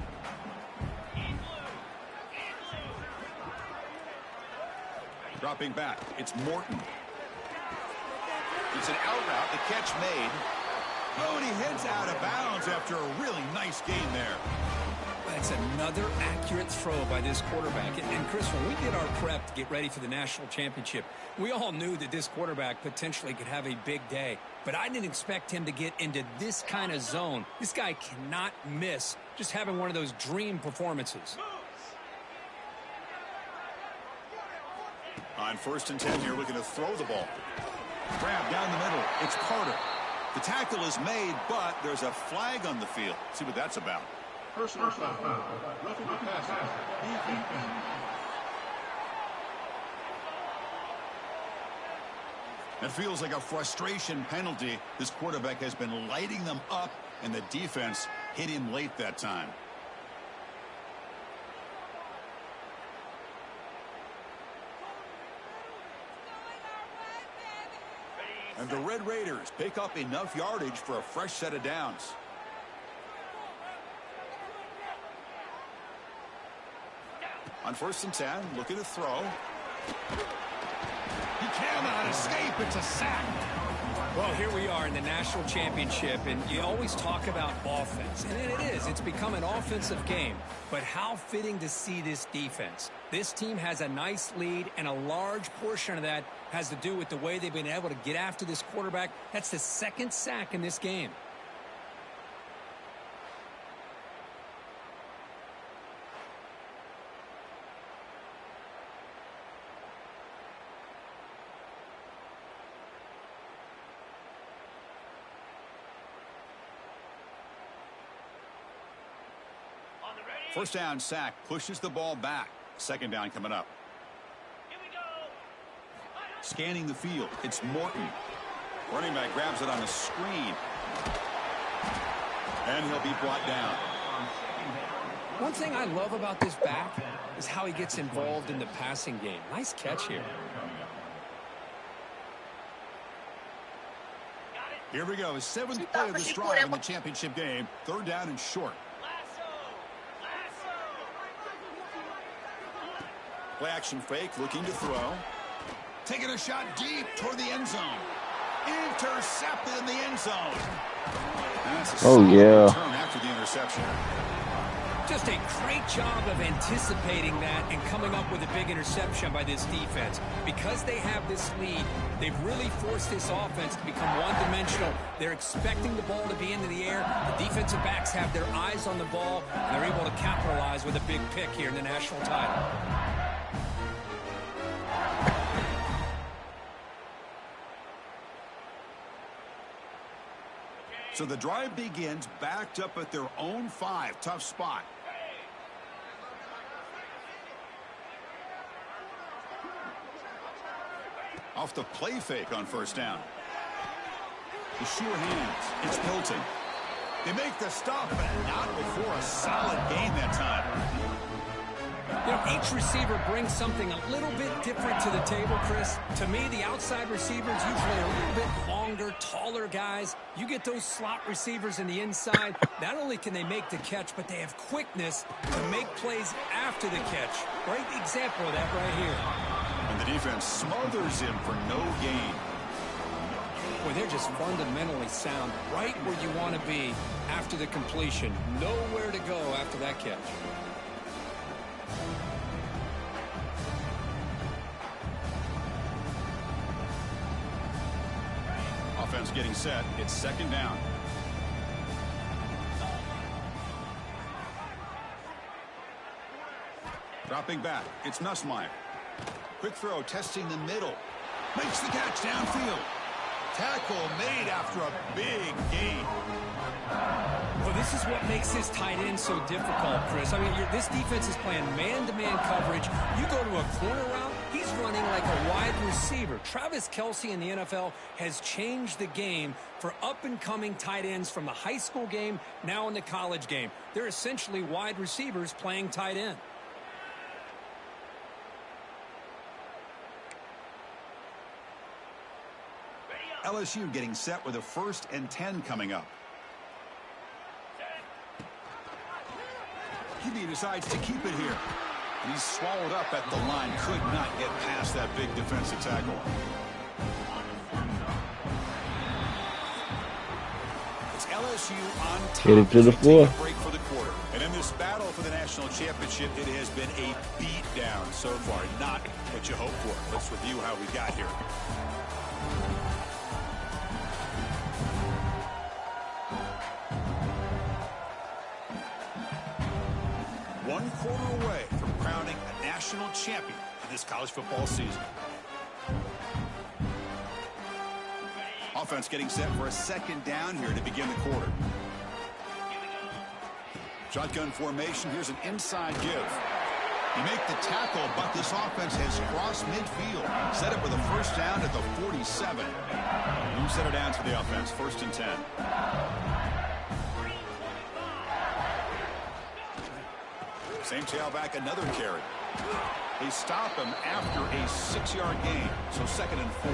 Dropping back. It's Morton. It's an out route. The catch made. Oh, and he heads out of bounds after a really nice gain there. That's another accurate throw by this quarterback. And Chris, when we did our prep to get ready for the national championship, we all knew that this quarterback potentially could have a big day. But I didn't expect him to get into this kind of zone. This guy cannot miss just having one of those dream performances. On 1st and 10 here, looking to throw the ball. Grab down the middle. It's Carter. The tackle is made, but there's a flag on the field. See what that's about. Personal foul. Roughing the passer. It feels like a frustration penalty. This quarterback has been lighting them up, and the defense hit him late that time. And the Red Raiders pick up enough yardage for a fresh set of downs. On 1st and 10, looking to throw. He cannot escape. It's a sack. Well, here we are in the national championship, and you always talk about offense. And it is. It's become an offensive game. But how fitting to see this defense. This team has a nice lead, and a large portion of that has to do with the way they've been able to get after this quarterback. That's the 2nd sack in this game. First down sack pushes the ball back. Second down coming up. Scanning the field. It's Morton. Running back grabs it on the screen. And he'll be brought down. One thing I love about this back is how he gets involved in the passing game. Nice catch here. Here we go. 7th play of this drive in the championship game. Third down and short. Play action fake, looking to throw. Taking a shot deep toward the end zone. Intercepted in the end zone. Oh, yeah. Return after the interception. Just a great job of anticipating that and coming up with a big interception by this defense. Because they have this lead, they've really forced this offense to become one-dimensional. They're expecting the ball to be into the air. The defensive backs have their eyes on the ball, and they're able to capitalize with a big pick here in the national title. So the drive begins backed up at their own 5. Tough spot. Off the play fake on first down. The sure hands. It's Hilton. They make the stop, but not before a solid gain that time. You know, each receiver brings something a little bit different to the table, Chris. To me, the outside receivers usually a little bit longer, taller guys. You get those slot receivers in the inside, not only can they make the catch, but they have quickness to make plays after the catch. Great example of that right here. And the defense smothers him for no gain. Boy, they're just fundamentally sound, right where you want to be after the completion. Nowhere to go after that catch. Offense getting set. It's second down. Dropping back. It's Nussmeier. Quick throw, testing the middle. Makes the catch downfield. Tackle made after a big gain. Well, this is what makes this tight end so difficult, Chris. I mean, this defense is playing man-to-man coverage. You go to a corner route, he's running like a wide receiver. Travis Kelce in the NFL has changed the game for up-and-coming tight ends from the high school game, now in the college game. They're essentially wide receivers playing tight end. LSU getting set with a 1st and 10 coming up. QB decides to keep it here. And he's swallowed up at the line. Could not get past that big defensive tackle. It's LSU on top. Get it to the floor. Break for the quarter. And in this battle for the national championship, it has been a beat down so far. Not what you hope for. Let's review how we got here. One quarter away from crowning a national champion in this college football season. Offense getting set for a second down here to begin the quarter. Shotgun formation. Here's an inside give. You make the tackle, but this offense has crossed midfield. Set up with a first down at the 47. You set it down to the offense. 1st and 10. Same tailback, another carry. They stop him after a 6-yard gain. So 2nd and 4.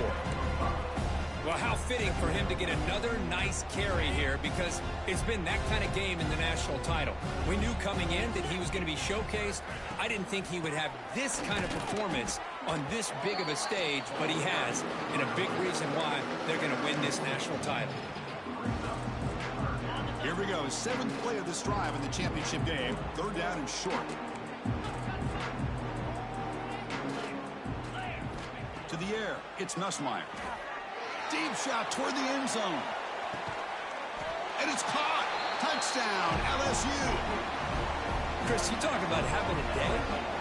Well, how fitting for him to get another nice carry here, because it's been that kind of game in the national title. We knew coming in that he was going to be showcased. I didn't think he would have this kind of performance on this big of a stage, but he has, and a big reason why they're going to win this national title. Here we go. 7th play of this drive in the championship game. 3rd down and short. To the air. It's Nussmeier. Deep shot toward the end zone. And it's caught. Touchdown, LSU. Chris, you talk about having a day.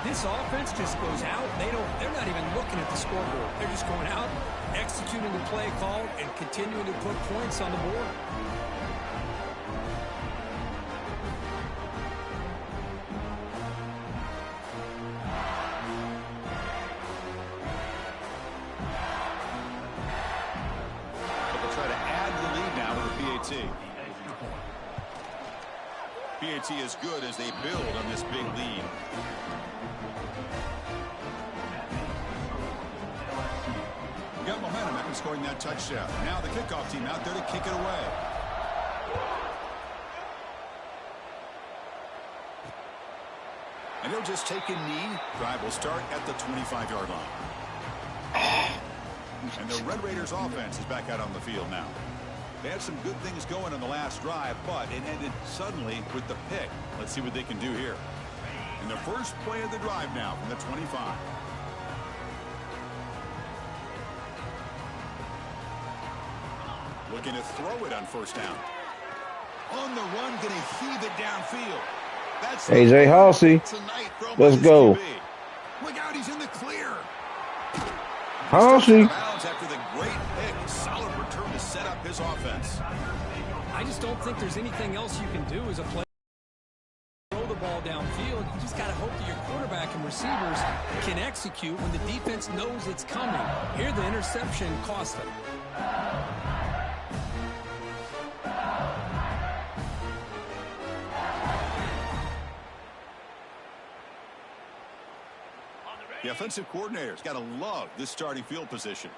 This offense just goes out. They're not even looking at the scoreboard. They're just going out, executing the play call, and continuing to put points on the board. PAT is good as they build on this big lead. We got momentum after scoring that touchdown. Now the kickoff team out there to kick it away. And he'll just take a knee. Drive will start at the 25-yard line. And the Red Raiders offense is back out on the field now. They had some good things going on the last drive, but it ended suddenly with the pick. Let's see what they can do here. And the first play of the drive now from the 25. Looking to throw it on first down. On the run, going to heave it downfield. That's AJ Halsey. Let's go. Look out, he's in the clear. Halsey. After the great pick, solid return to set up his offense. I just don't think there's anything else you can do as a player. Throw the ball downfield. You just got to hope that your quarterback and receivers can execute when the defense knows it's coming. Here, the interception cost them. The offensive coordinator's got to love this starting field position.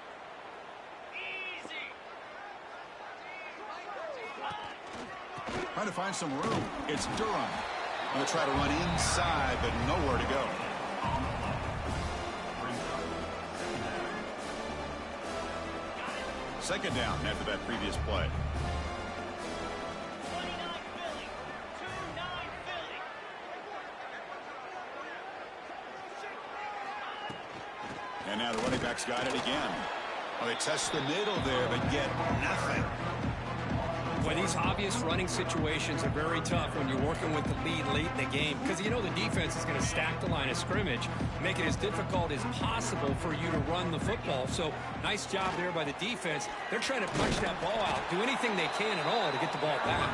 Trying to find some room. It's Durham. Going to try to run inside, but nowhere to go. Second down after that previous play. And now the running back's got it again. Well, they test the middle there, but get nothing. Well, these obvious running situations are very tough when you're working with the lead late in the game because you know the defense is going to stack the line of scrimmage, make it as difficult as possible for you to run the football. So nice job there by the defense. They're trying to punch that ball out, do anything they can at all to get the ball back.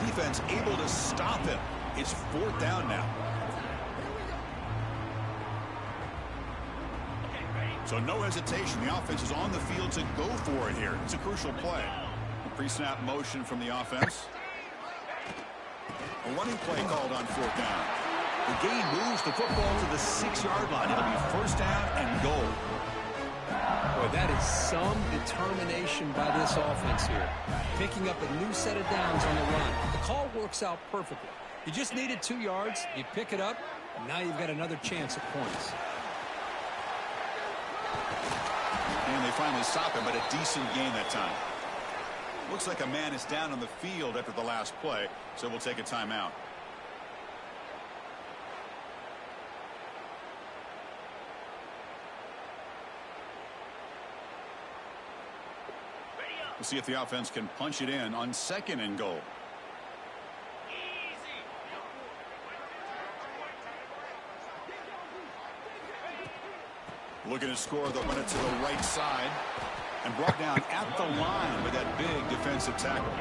Defense able to stop him. It's fourth down now. So no hesitation. The offense is on the field to go for it here. It's a crucial play. Pre-snap motion from the offense. A running play called on fourth down. The game moves the football to the 6-yard line. It'll be first down and goal. Boy, that is some determination by this offense here. Picking up a new set of downs on the run. The call works out perfectly. You just needed 2 yards. You pick it up. And now you've got another chance at points. And they finally stop him, but a decent gain that time. Looks like a man is down on the field after the last play, so we'll take a timeout. We'll see if the offense can punch it in on second and goal. Looking to score, they'll run it to the right side. And brought down at the line with that big defensive tackle.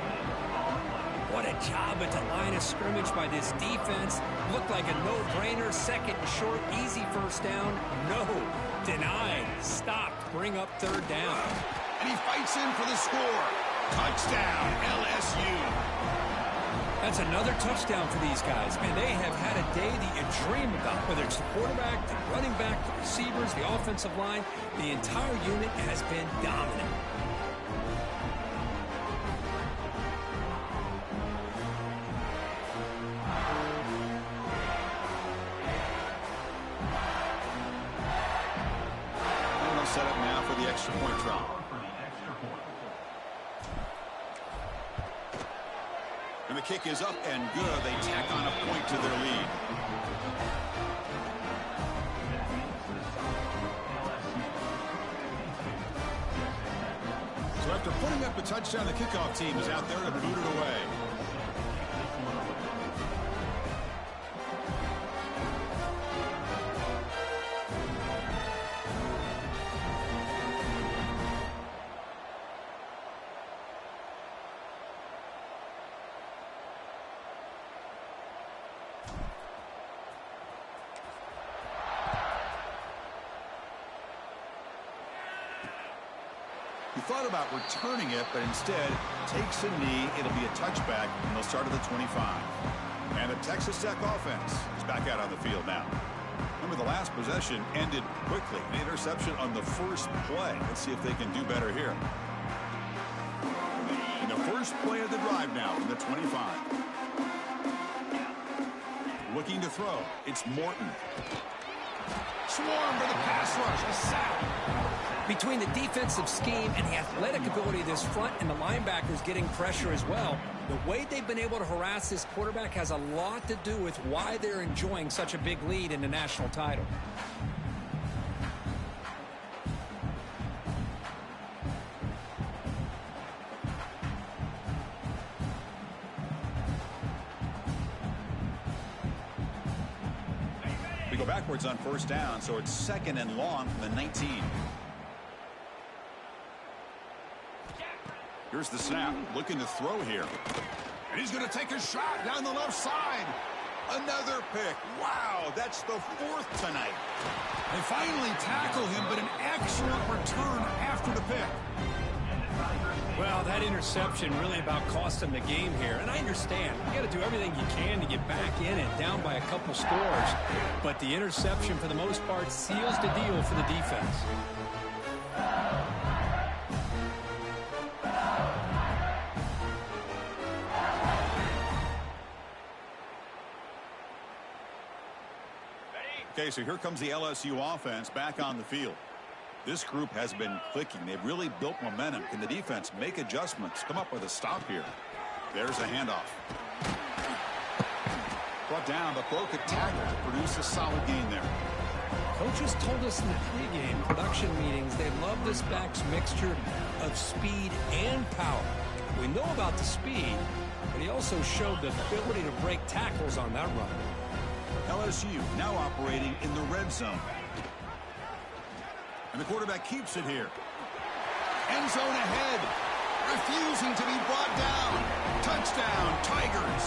What a job at the line of scrimmage by this defense. Looked like a no-brainer. Second and short, easy first down. No. Denied. Stopped. Bring up third down. And he fights in for the score. Touchdown, LSU. That's another touchdown for these guys. Man, they have had a day that you dream about, whether it's the quarterback, the running back, the receivers, the offensive line. The entire unit has been dominant. And they'll set up now for the extra point try. And the kick is up and good. They tack on a point to their lead. So after putting up a touchdown, the kickoff team is out there to boot it away. thought about returning it, but instead takes a knee. It'll be a touchback, and they'll start at the 25. And the Texas Tech offense is back out on the field now. Remember, the last possession ended quickly. An interception on the first play. Let's see if they can do better here. And the first play of the drive now from the 25. Looking to throw. It's Morton. Swarm for the pass rush. A sack. Between the defensive scheme and the athletic ability of this front and the linebackers getting pressure as well, the way they've been able to harass this quarterback has a lot to do with why they're enjoying such a big lead in the national title. We go backwards on first down, so it's second and long from the 19. Here's the snap, looking to throw here. And he's going to take a shot down the left side. Another pick. Wow, that's the fourth tonight. They finally tackle him, but an excellent return after the pick. Well, that interception really about cost them the game here. And I understand. You got to do everything you can to get back in and down by a couple scores. But the interception, for the most part, seals the deal for the defense. Okay, so here comes the LSU offense back on the field. This group has been clicking. They've really built momentum. Can the defense make adjustments? Come up with a stop here. There's a handoff. Brought down, but broke a tackle to produce a solid gain there. Coaches told us in the pregame production meetings they love this back's mixture of speed and power. We know about the speed, but he also showed the ability to break tackles on that run. LSU now operating in the red zone. And the quarterback keeps it here. End zone ahead. Refusing to be brought down. Touchdown, Tigers.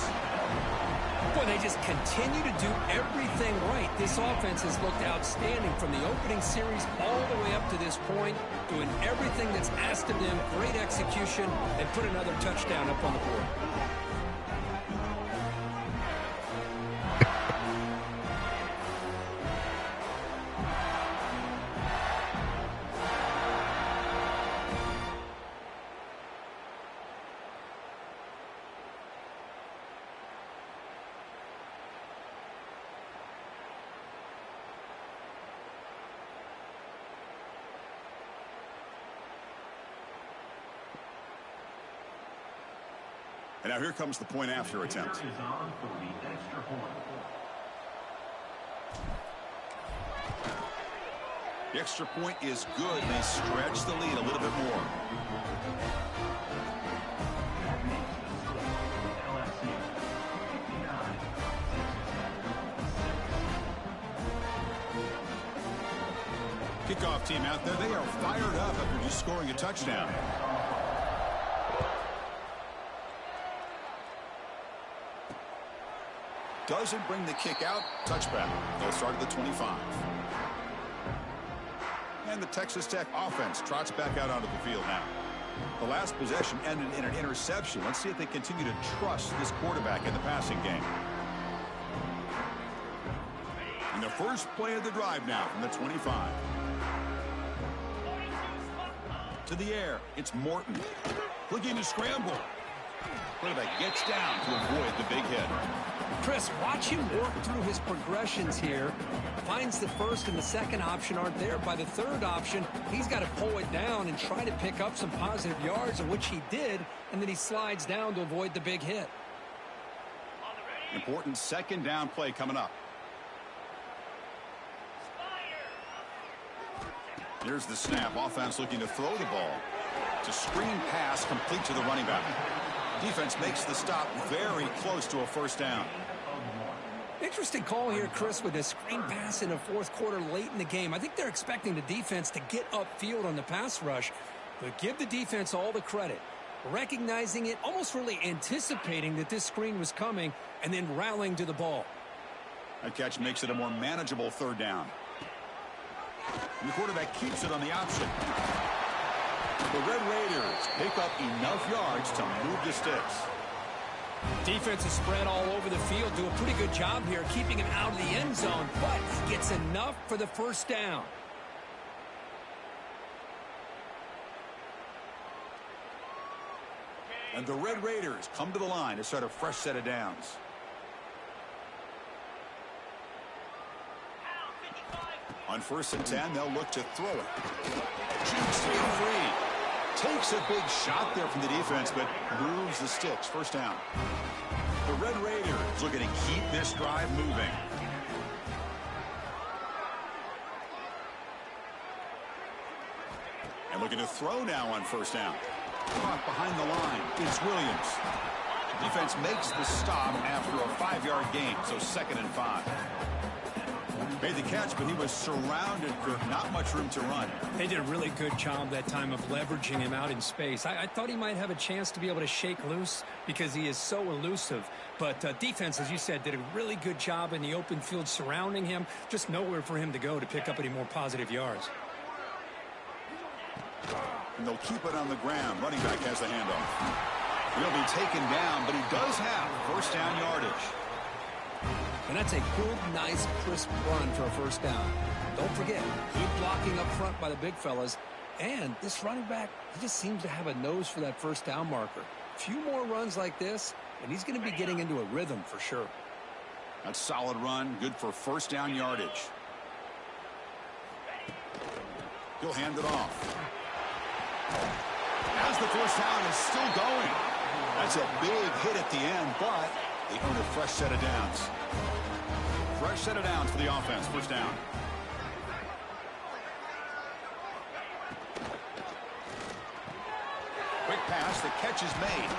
Boy, they just continue to do everything right. This offense has looked outstanding from the opening series all the way up to this point, doing everything that's asked of them, great execution, and put another touchdown up on the board. And now here comes the point after attempt. The extra point is good. They stretch the lead a little bit more. Kickoff team out there. They are fired up after just scoring a touchdown. Doesn't bring the kick out. Touchback. They'll start at the 25. And the Texas Tech offense trots back out onto the field now. The last possession ended in an interception. Let's see if they continue to trust this quarterback in the passing game. And the first play of the drive now from the 25. To the air. It's Morton. Looking to scramble. Quarterback gets down to avoid the big hit. Chris, watch him work through his progressions here. Finds the first and the second option aren't there. By the third option, he's got to pull it down and try to pick up some positive yards, of which he did, and then he slides down to avoid the big hit. Important second down play coming up. Here's the snap. Offense looking to throw the ball. It's a screen pass complete to the running back. Defense makes the stop very close to a first down. Interesting call here, Chris, with a screen pass in the fourth quarter late in the game. I think they're expecting the defense to get upfield on the pass rush, but give the defense all the credit. Recognizing it, almost really anticipating that this screen was coming, and then rallying to the ball. That catch makes it a more manageable third down. And the quarterback keeps it on the option. The Red Raiders pick up enough yards to move the sticks. Defense is spread all over the field. Do a pretty good job here keeping him out of the end zone, but he gets enough for the first down. And the Red Raiders come to the line to start a fresh set of downs. On 1st and 10, they'll look to throw it. Shoots to be free. Takes a big shot there from the defense, but moves the sticks. First down. The Red Raiders looking to keep this drive moving. And looking to throw now on 1st down. Caught behind the line. It's Williams. Defense makes the stop after a 5-yard gain, so 2nd and 5. Made the catch, but he was surrounded, Kirk. Not much room to run. They did a really good job that time of leveraging him out in space. I thought he might have a chance to be able to shake loose because he is so elusive. But defense, as you said, did a really good job in the open field surrounding him. Just nowhere for him to go to pick up any more positive yards. And they'll keep it on the ground. Running back has the handoff. He'll be taken down, but he does have 1st down yardage. And that's a good, nice, crisp run for a 1st down. Don't forget, good blocking up front by the big fellas. And this running back, he just seems to have a nose for that 1st down marker. A few more runs like this, and he's going to be getting into a rhythm for sure. That's a solid run, good for 1st down yardage. He'll hand it off. As the 1st down is still going. That's a big hit at the end, but they earn a fresh set of downs. Fresh set of downs for the offense. 1st down. Quick pass. The catch is made.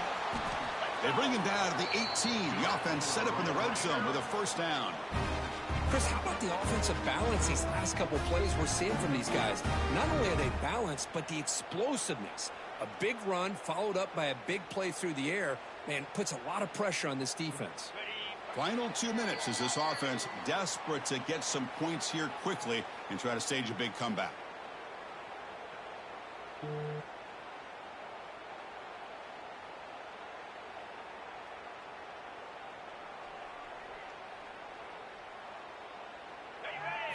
They bring him down to the 18. The offense set up in the red zone with a 1st down. Chris, how about the offensive balance these last couple plays we're seeing from these guys? Not only are they balanced, but the explosiveness. A big run followed up by a big play through the air, and puts a lot of pressure on this defense. Final 2 minutes as this offense desperate to get some points here quickly and try to stage a big comeback.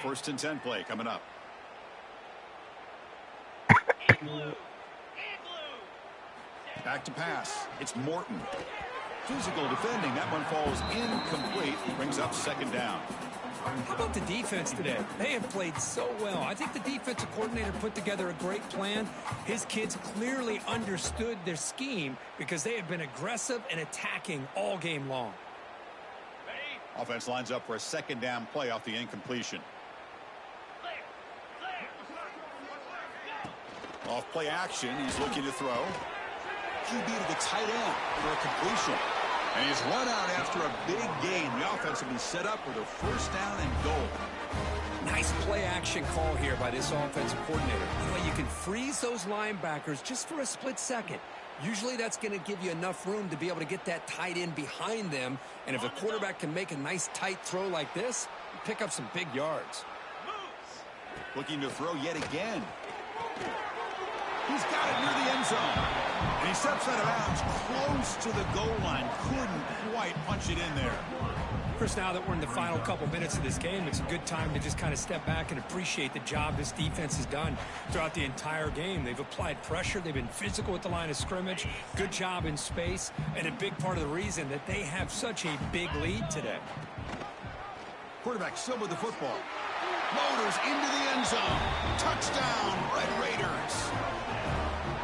First and 10 play coming up. Back to pass. It's Morton. Physical defending. That one falls incomplete. Brings up 2nd down. How about the defense today? They have played so well. I think the defensive coordinator put together a great plan. His kids clearly understood their scheme because they have been aggressive and attacking all game long. Offense lines up for a 2nd down play off the incompletion. Off play action. He's looking to throw. QB to the tight end for a completion. And he's run out after a big gain. The offense will be set up with a 1st down and goal. Nice play action call here by this offensive coordinator. You know, you can freeze those linebackers just for a split second. Usually that's going to give you enough room to be able to get that tight end behind them. And if a quarterback can make a nice tight throw like this, you pick up some big yards. Looking to throw yet again. He's got it near the end zone. And he steps out of bounds close to the goal line. Couldn't quite punch it in there. Chris, now that we're in the final couple minutes of this game, it's a good time to just kind of step back and appreciate the job this defense has done throughout the entire game. They've applied pressure. They've been physical at the line of scrimmage. Good job in space. And a big part of the reason that they have such a big lead today. Quarterback still with the football. Motors into the end zone. Touchdown, Red Raiders.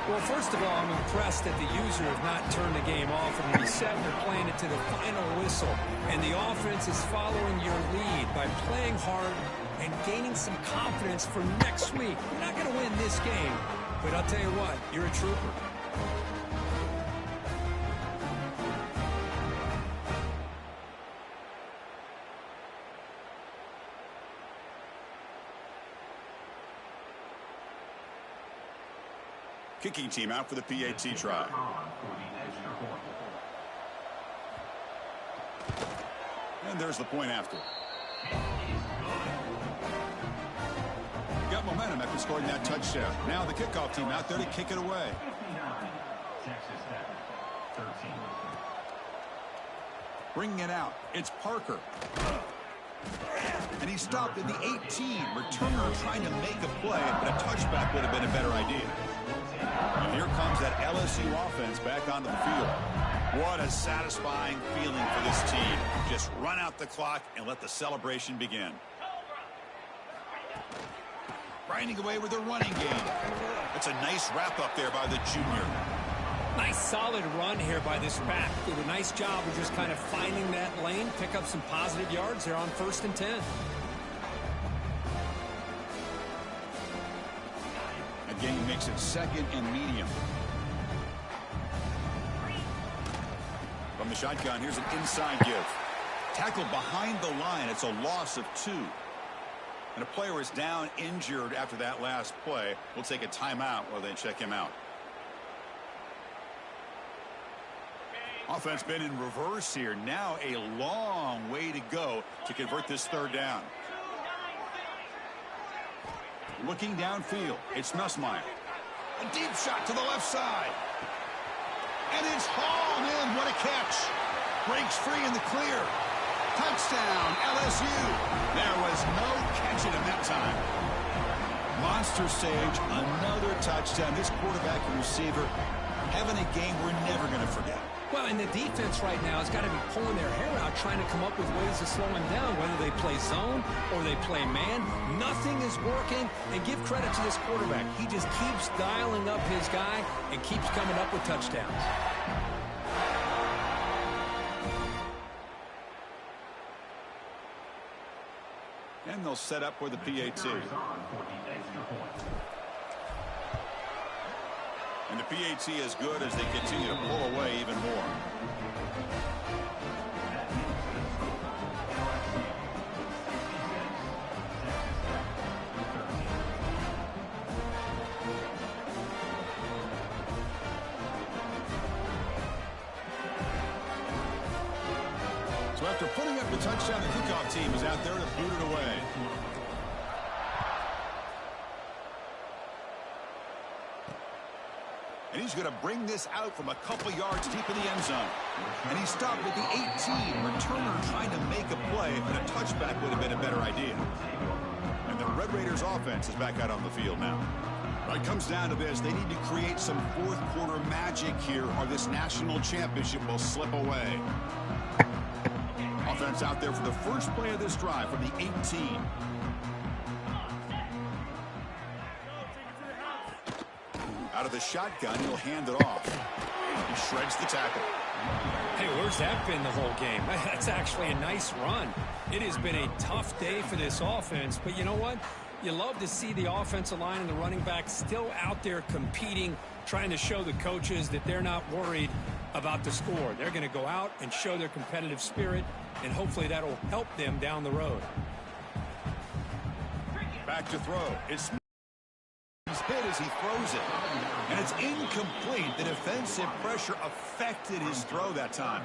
Well, first of all, I'm impressed that the user have not turned the game off and reset. They're playing it to the final whistle. And the offense is following your lead by playing hard and gaining some confidence for next week. You're not going to win this game, but I'll tell you what, you're a trooper. Kicking team out for the PAT try. And there's the point after. Got momentum. momentum after scoring that touchdown. Now the kickoff team out there to kick it away. Bringing it out, it's Parker. And he stopped at the 18. Returner trying to make a play, but a touchback would have been a better idea. And here comes that LSU offense back onto the field. What a satisfying feeling for this team. Just run out the clock and let the celebration begin. Grinding away with a running game. That's a nice wrap up there by the junior. Nice solid run here by this back. Did a nice job of just kind of finding that lane, pick up some positive yards there on 1st and 10. Again, makes it 2nd and medium. From the shotgun, here's an inside give. Tackle behind the line. It's a loss of 2. And a player is down injured after that last play. We'll take a timeout while they check him out. Offense been in reverse here. Now a long way to go to convert this 3rd down. Looking downfield, it's Nussmeier. A deep shot to the left side. And it's hauled in. What a catch. Breaks free in the clear. Touchdown, LSU. There was no catching him that time. Monster Sage, another touchdown. This quarterback and receiver having a game we're never going to forget. Well, and the defense right now has got to be pulling their hair out, trying to come up with ways to slow him down, whether they play zone or they play man. Nothing is working, and give credit to this quarterback. He just keeps dialing up his guy and keeps coming up with touchdowns. And they'll set up for the PAT. And the PAT is good as they continue to pull away even more. So after putting up the touchdown, the kickoff team is out there to boot it away. And he's going to bring this out from a couple yards deep in the end zone. And he stopped at the 18. Returner trying to make a play, but a touchback would have been a better idea. And the Red Raiders offense is back out on the field now. Well, it comes down to this. They need to create some fourth quarter magic here, or this national championship will slip away. Offense out there for the first play of this drive from the 18. Out of the shotgun, he'll hand it off. He shreds the tackle. Hey, where's that been the whole game? That's actually a nice run. It has been a tough day for this offense, but you know what? You love to see the offensive line and the running back still out there competing, trying to show the coaches that they're not worried about the score. They're going to go out and show their competitive spirit, and hopefully that'll help them down the road. Back to throw. It's he's hit as he throws it. And it's incomplete. The defensive pressure affected his throw that time.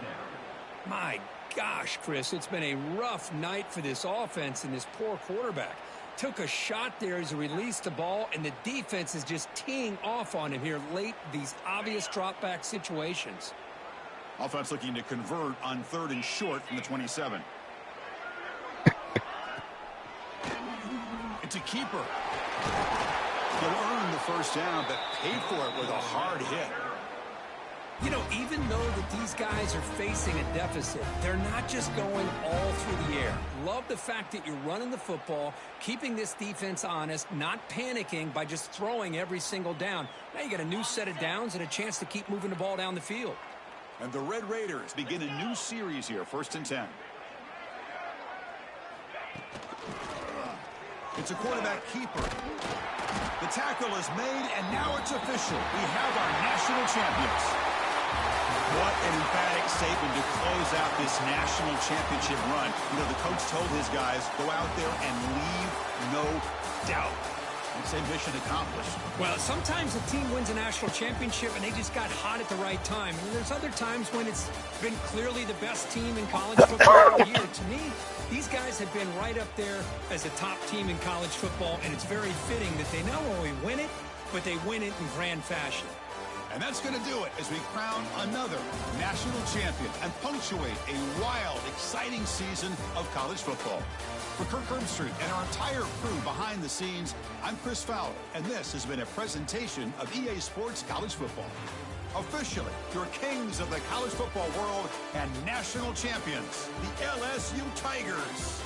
My gosh, Chris, it's been a rough night for this offense and this poor quarterback. Took a shot there as he released the ball, and the defense is just teeing off on him here late, these obvious drop-back situations. Offense looking to convert on 3rd and short from the 27. It's a keeper. He'll earn the first down, but paid for it with a hard hit. You know, even though that these guys are facing a deficit, they're not just going all through the air. Love the fact that you're running the football, keeping this defense honest, not panicking by just throwing every single down. Now you got a new set of downs and a chance to keep moving the ball down the field. And the Red Raiders begin a new series here, 1st and 10. It's a quarterback keeper. The tackle is made, and now it's official. We have our national champions. What an emphatic statement to close out this national championship run. You know, the coach told his guys, go out there and leave no doubt. I'd say mission accomplished. Well, sometimes a team wins a national championship and they just got hot at the right time. And there's other times when it's been clearly the best team in college football all year. To me, these guys have been right up there as a top team in college football, and it's very fitting that they not only win it, but they win it in grand fashion. And that's going to do it as we crown another national champion and punctuate a wild, exciting season of college football. For Kirk Herbstreit and our entire crew behind the scenes, I'm Chris Fowler, and this has been a presentation of EA Sports College Football. Officially, your kings of the college football world and national champions, the LSU Tigers.